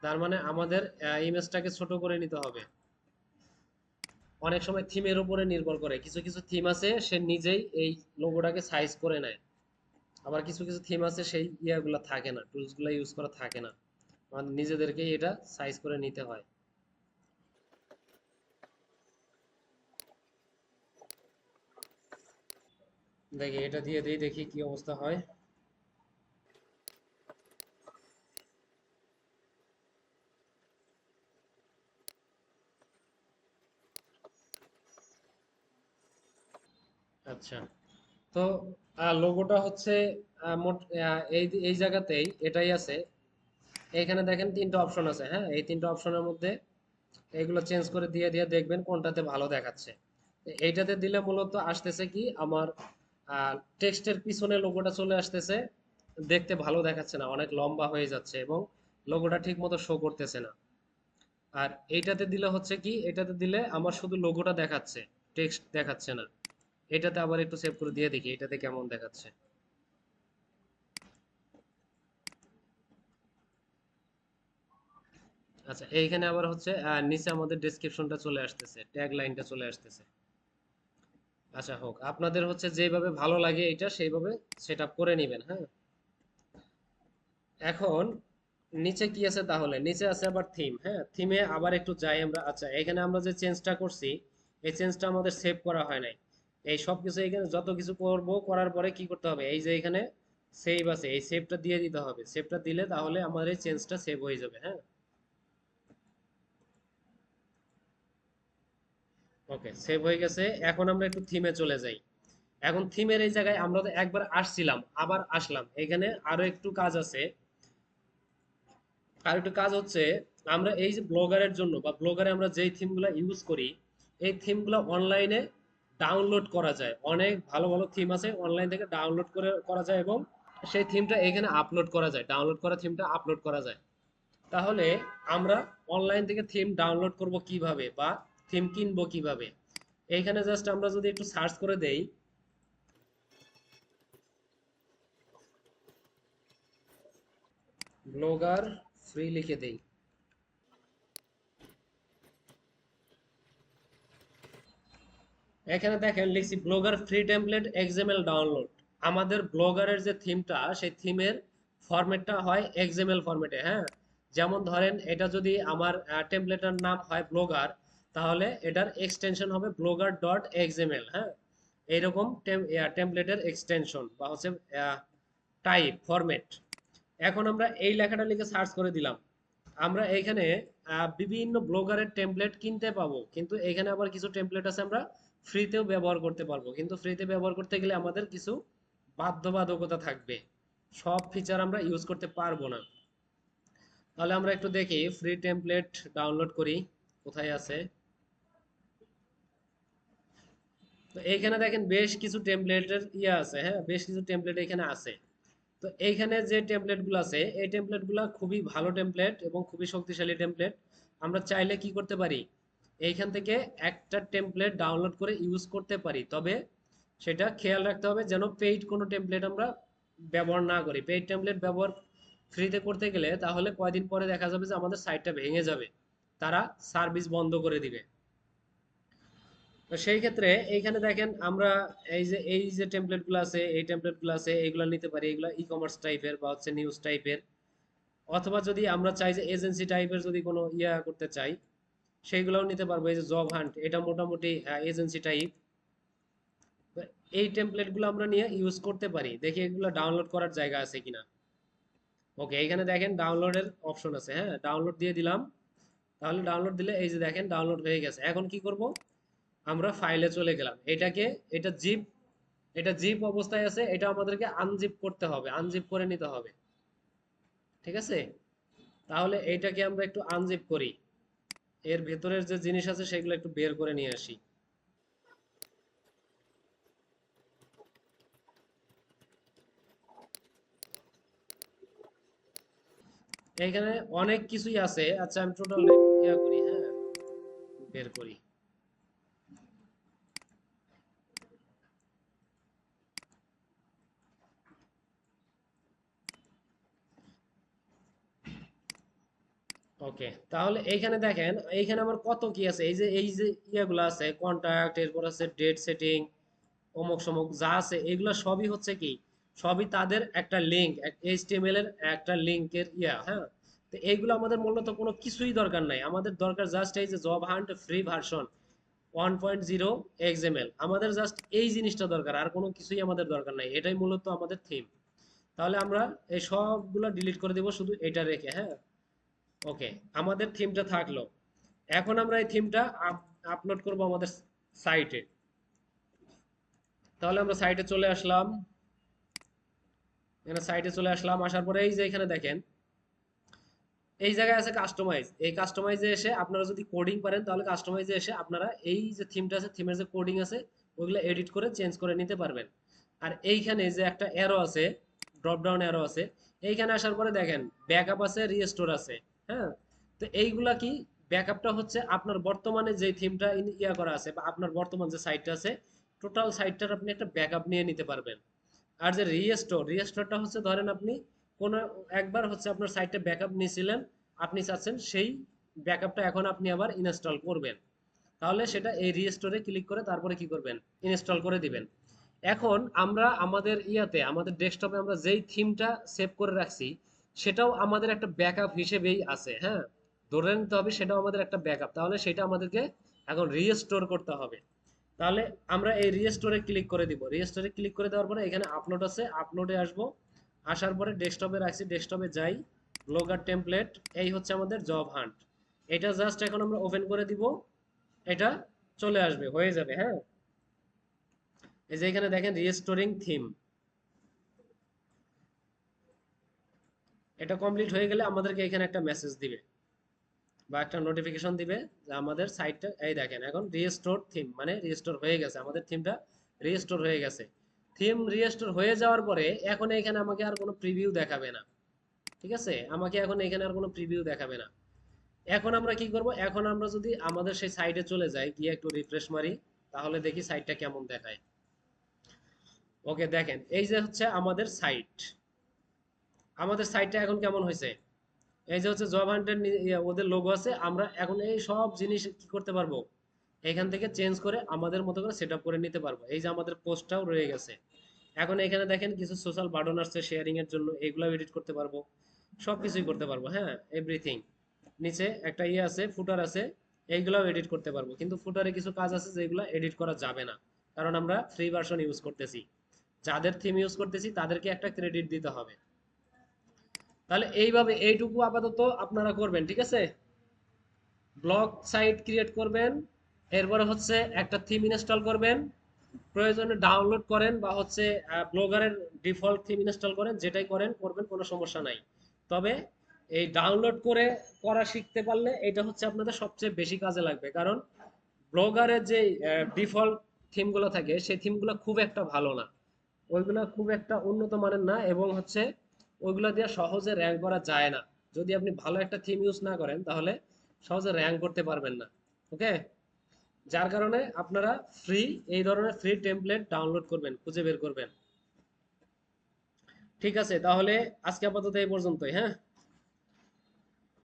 [SPEAKER 1] তার মানে আমাদের ইমেজটাকে ছোট করে নিতে হবে। অনেক সময় থিমের উপরে নির্ভর করে, কিছু কিছু থিম আছে সে নিজেই এই লোগোটাকে সাইজ করে নেয়। আবার কিছু কিছু থিম আছে সেই ইয়াগুলো থাকে না, টুলস গুলো ইউজ করা থাকে না, আমাদের নিজেদেরকেই এটা সাইজ করে নিতে হয়। দেখি এটা দিয়ে দিই, দেখি কি অবস্থা হয়। আচ্ছা, তো লোগোটা হচ্ছে মোট এই এই জায়গাতেই এটাই আছে। এখানে দেখেন তিনটা অপশন আছে, হ্যাঁ। এই তিনটা অপশনের মধ্যে এগুলো চেঞ্জ করে দিয়ে দিয়ে দেখবেন কোনটাতে ভালো দেখাচ্ছে। এইটাতে দিলে মূলত আসতেছে কি আমার টেক্সটের পিছনে লোগোটা চলে আসতেছে, দেখতে ভালো দেখাচ্ছে না, অনেক লম্বা হয়ে যাচ্ছে এবং লোগোটা ঠিক মতো শো করতেছে না। আর এইটাতে দিলে হচ্ছে কি, এটাতে দিলে আমার শুধু লোগোটা দেখাচ্ছে, টেক্সট দেখাচ্ছে না। এটাতে আবার একটু সেভ করে দিয়ে দেখি এটাতে কেমন দেখাচ্ছে। আচ্ছা, এইখানে আবার হচ্ছে নিচে আমাদের ডেসক্রিপশনটা চলে আসতেছে, ট্যাগ লাইনটা চলে আসতেছে। আচ্ছা, হোক, আপনাদের হচ্ছে যেভাবে ভালো লাগে এটা সেইভাবে সেট আপ করে নেবেন, হ্যাঁ। এখন নিচে কি আছে, তাহলে নিচে আছে আবার থিম, হ্যাঁ। থিমে আবার একটু যাই আমরা। আচ্ছা, এখানে আমরা যে চেঞ্জটা করছি, এই চেঞ্জটা আমাদের সেভ করা হয় নাই। এই সব কিছু এখানে যত কিছু করব, করার পরে কি করতে হবে, এই যে এখানে সেভ আছে, এই সেভটা দিয়ে দিতে হবে। সেভটা দিলে তাহলে আমাদের এই চেঞ্জটা সেভ হয়ে যাবে, হ্যাঁ। ওকে, সেভ হয়ে গেছে। এখন আমরা একটু থিমে চলে যাই। এখন থিমের এই জায়গায় আমরা তো একবার আসছিলাম, আবার আসলাম, এখানে আরো একটু কাজ আছে। আর একটু কাজ হচ্ছে, আমরা এই যে ব্লগারের জন্য বা ব্লগারে আমরা যেই থিমগুলো ইউজ করি, এই থিমগুলো অনলাইনে ডাউনলোড করা যায়। অনেক ভালো ভালো থিম আছে, অনলাইন থেকে ডাউনলোড করে করা যায় এবং সেই থিমটা এখানে আপলোড করা যায়, ডাউনলোড করা থিমটা আপলোড করা যায়। তাহলে আমরা অনলাইন থেকে থিম ডাউনলোড করব কিভাবে বা থিম কিনবো কিভাবে, এইখানে জাস্ট আমরা যদি একটু সার্চ করে দেই, ব্লগার ফ্রি লিখে দেই, এখানে দেখেন লিখছি blogger free template XML download. আমাদের ব্লগারের যে থিমটা, সেই থিমের ফরম্যাটটা হয় এক্সএমএল ফরম্যাটে, হ্যাঁ। যেমন ধরেন এটা যদি আমার টেমপ্লেটের নাম হয় ব্লগার, তাহলে এটার এক্সটেনশন হবে ব্লগার ডট এক্সএমএল, হ্যাঁ। এইরকম টেমপ্লেটের এক্সটেনশন বা হচ্ছে টাইপ ফরম্যাট। এখন আমরা এই লেখাটা লিখে সার্চ করে দিলাম, আমরা এইখানে বিভিন্ন ব্লগারের টেমপ্লেট কিনতে পাবো, কিন্তু এখানে আবার কিছু টেমপ্লেট আছে আমরা ফ্রিতেও ব্যবহার করতে পারবো। কিন্তু ফ্রিতে ব্যবহার করতে গেলে আমাদের কিছু বাধ্যবাধকতা থাকবে, সব ফিচার আমরা ইউজ করতে পারবো না। তাহলে আমরা একটু দেখি ফ্রি টেমপ্লেট ডাউনলোড করি, কোথায় আছে। তো এইখানে দেখেন বেশ কিছু টেমপ্লেটের ইয়ে আছে, হ্যাঁ বেশ কিছু টেমপ্লেট এখানে আছে। তো এইখানে যে টেমপ্লেট গুলো আছে এই টেমপ্লেট গুলো খুবই ভালো টেমপ্লেট এবং খুবই শক্তিশালী টেমপ্লেট। আমরা চাইলে কি করতে পারি, এইখান থেকে একটা টেমপ্লেট ডাউনলোড করে ইউজ করতে পারি, তবে সেটা খেয়াল রাখতে হবে যেন পেইড কোনো টেমপ্লেট আমরা ব্যবহার না করি। পেইড টেমপ্লেট ব্যবহার ফ্রিতে করতে গেলে তাহলে কয়দিন পরে দেখা যাবে যে আমাদের সাইটটা ভেঙে যাবে, তারা সার্ভিস বন্ধ করে দিবে। তো সেই ক্ষেত্রে এইখানে দেখেন আমরা এই যে টেমপ্লেট গুলো আছে, এই টেমপ্লেট গুলো আছে এইগুলো নিতে পারি। এগুলো ই কমার্স টাইপের বা হচ্ছে নিউজ টাইপের, অথবা যদি আমরা চাই যে এজেন্সি টাইপের যদি কোনো ইয়া করতে চাই সেইগুলোও নিতে পারবো। এই যে জব হান্ট, এটা মোটামুটি এজেন্সি টাইপ। এই টেমপ্লেট গুলো আমরা নিয়ে ইউজ করতে পারি। দেখি এগুলো ডাউনলোড করার জায়গা আছে কিনা। ওকে, এখানে দেখেন ডাউনলোডের অপশন আছে, হ্যাঁ ডাউনলোড দিয়ে দিলাম। তাহলে ডাউনলোড দিলে এই যে দেখেন ডাউনলোড হয়ে গেছে। এখন কি করব, আমরা ফাইলে চলে গেলাম। এটা জিপ, এটা জিপ অবস্থায় আছে, এটা আমাদেরকে আনজিপ করতে হবে, আনজিপ করে নিতে হবে। ঠিক আছে, তাহলে এইটাকে আমরা একটু আনজিপ করি, এর ভেতরের যে জিনিস আছে সেগুলো একটু বের করে নিয়ে আসি। এখানে অনেক কিছুই আছে। আচ্ছা আমি টোটাল ইয়া করি, হ্যাঁ বের করি। ওকে, তাহলে এইখানে দেখেন এইখানে আমার কত কি আছে। এই যে ইয়াগুলো আছে কন্টাক্ট, এরপর আছে ডেট সেটিং, অমুক সমুক যা আছে এগুলো সবই হচ্ছে কি, সবই তাদের একটা লিঙ্ক, এইচটিএমএল এর একটা লিঙ্কের ইয়া, হ্যাঁ। তো এইগুলো আমাদের মূলত কোনো কিছুই দরকার নাই, আমাদের দরকার জাস্ট এই যে job hunt free version 1.0 XML, আমাদের জাস্ট এই জিনিসটা দরকার, আর কোনো কিছুই আমাদের দরকার নাই। এটাই মূলত আমাদের থিম। তাহলে আমরা এই সবগুলো ডিলিট করে দেব, শুধু এটা রেখে, হ্যাঁ। ওকে, আমাদের থিমটা থাকলো। এখন আমরা এই থিমটা আপলোড করব আমাদের সাইটে। তাহলে আমরা সাইটে চলে আসলাম, এখানে সাইটে চলে আসলাম। আসার পরে এই যে এখানে দেখেন এই জায়গায় আছে কাস্টমাইজ। এই কাস্টমাইজে এসে আপনারা যদি কোডিং পারেন তাহলে কাস্টমাইজে এসে আপনারা এই যে থিমটা আছে, থিমের যে কোডিং আছে ওইগুলো এডিট করে চেঞ্জ করে নিতে পারবেন। আর এইখানে যে একটা অ্যারো আছে, ড্রপ ডাউন অ্যারো আছে, এইখানে আসার পরে দেখেন ব্যাকআপ আছে, রিস্টোর আছে, হ্যাঁ। তো এইগুলা কি, ব্যাকআপটা হচ্ছে আপনার বর্তমানে যে থিমটা ইয়া করা আছে বা আপনার বর্তমান যে সাইটটা আছে টোটাল সাইটটার আপনি একটা ব্যাকআপ নিয়ে নিতে পারবেন। আর যে রিস্টোর, রিস্টোরটা হচ্ছে ধরেন আপনি কোন একবার হচ্ছে আপনার সাইটটা ব্যাকআপ নিয়েছিলেন, আপনি চাচ্ছেন সেই ব্যাকআপটা এখন আপনি আবার ইনস্টল করবেন, তাহলে সেটা এই রিস্টোরে ক্লিক করে তারপরে কি করবেন, ইনস্টল করে দিবেন। এখন আমরা আমাদের ইয়াতে আমাদের ডেস্কটপে আমরা যেই থিমটা সেভ করে রাখছি সেটাও আমাদের একটা ব্যাকআপ হিসেবেই আছে, হ্যাঁ। ধরে নিতে হবে সেটাও আমাদের একটা ব্যাকআপ, তাহলে সেটা আমাদেরকে এখন রিস্টোর করতে হবে। তাহলে আমরা এই রিস্টোরে ক্লিক করে দিব। রিস্টোরে ক্লিক করে দেওয়ার পরে এখানে আপলোড আছে, আপলোডে আসবো। আসার পরে ডেস্কটপে রাখছি, ডেস্কটপে যাই, ব্লগার টেমপ্লেট, এই হচ্ছে আমাদের জব হান্ট। এটা জাস্ট এখন আমরা ওপেন করে দিব, এটা চলে আসবে, হয়ে যাবে, হ্যাঁ। এই যে এখানে দেখেন রিস্টোরিং থিম, এটা কমপ্লিট হয়ে গেলে আমাদেরকে এখানে একটা মেসেজ দিবে বা একটা নোটিফিকেশন দিবে যে আমাদের সাইটটা এই দেখেন এখন রিস্টোর থিম, মানে রিস্টোর হয়ে গেছে, আমাদের থিমটা রিস্টোর হয়ে গেছে। থিম রিস্টোর হয়ে যাওয়ার পরে এখন এখানে আমাকে আর কোনো প্রিভিউ দেখাবে না। ঠিক আছে, আমাকে এখন এখানে আর কোনো প্রিভিউ দেখাবে না। এখন আমরা কি করব, এখন আমরা যদি আমাদের সেই সাইটে চলে যাই, গিয়ে একটু রিফ্রেশ মারি, তাহলে দেখি সাইটটা কেমন দেখায়। ওকে, দেখেন এই যে হচ্ছে আমাদের সাইট, আমাদের সাইটটা এখন কেমন হয়েছে। এই যে হচ্ছে জব হান্টের ওদের লোগো আছে, আমরা এখন এই সব জিনিস কি করতে পারবো, এখান থেকে চেঞ্জ করে আমাদের মতো করে সেট আপ করে নিতে পারবো। এই যে আমাদের পোস্টটাও রয়ে গেছে। এখন এখানে দেখেন কিছু সোশ্যাল বাটন আসছে শেয়ারিং এর জন্য, এগুলো এডিট করতে পারবো, সবকিছুই করতে পারবো, হ্যাঁ এভরিথিং। নিচে একটা ইয়ে আছে, ফুটার আছে, এইগুলাও এডিট করতে পারবো। কিন্তু ফুটারে কিছু কাজ আছে যেগুলো এডিট করা যাবে না, কারণ আমরা ফ্রি ভার্সন ইউজ করতেছি। যাদের থিম ইউজ করতেছি তাদেরকে একটা ক্রেডিট দিতে হবে। তাহলে এইভাবে এইটুকু আপাতত আপনারা করবেন, ঠিক আছে। ব্লগ সাইট ক্রিয়েট করবেন, এরপরে হচ্ছে একটা থিম ইনস্টল করবেন, প্রয়োজনে ডাউনলোড করেন বা হচ্ছে ব্লগারের ডিফল্ট থিম ইনস্টল করেন, যেটাই করেন করবেন, কোনো সমস্যা নাই। তবে এই ডাউনলোড করে করা শিখতে পারলে এটা হচ্ছে আপনাদের সবচেয়ে বেশি কাজে লাগবে, কারণ ব্লগারের যে ডিফল্ট থিমগুলো থাকে সেই থিমগুলো খুব একটা ভালো না, ওইগুলা খুব একটা উন্নত মানের না, এবং হচ্ছে ওইগুলা দিয়ে সহজে র্যাঙ্ক করা যায় না। যদি আপনি ভালো একটা থিম ইউজ না করেন তাহলে সহজে র্যাঙ্ক করতে পারবেন না। ওকে, যার কারণে আপনারা ফ্রি, এই ধরনের ফ্রি টেমপ্লেট ডাউনলোড করবেন, খুঁজে বের করবেন। ঠিক আছে, তাহলে আজকে আপাতত এই পর্যন্তই। হ্যাঁ।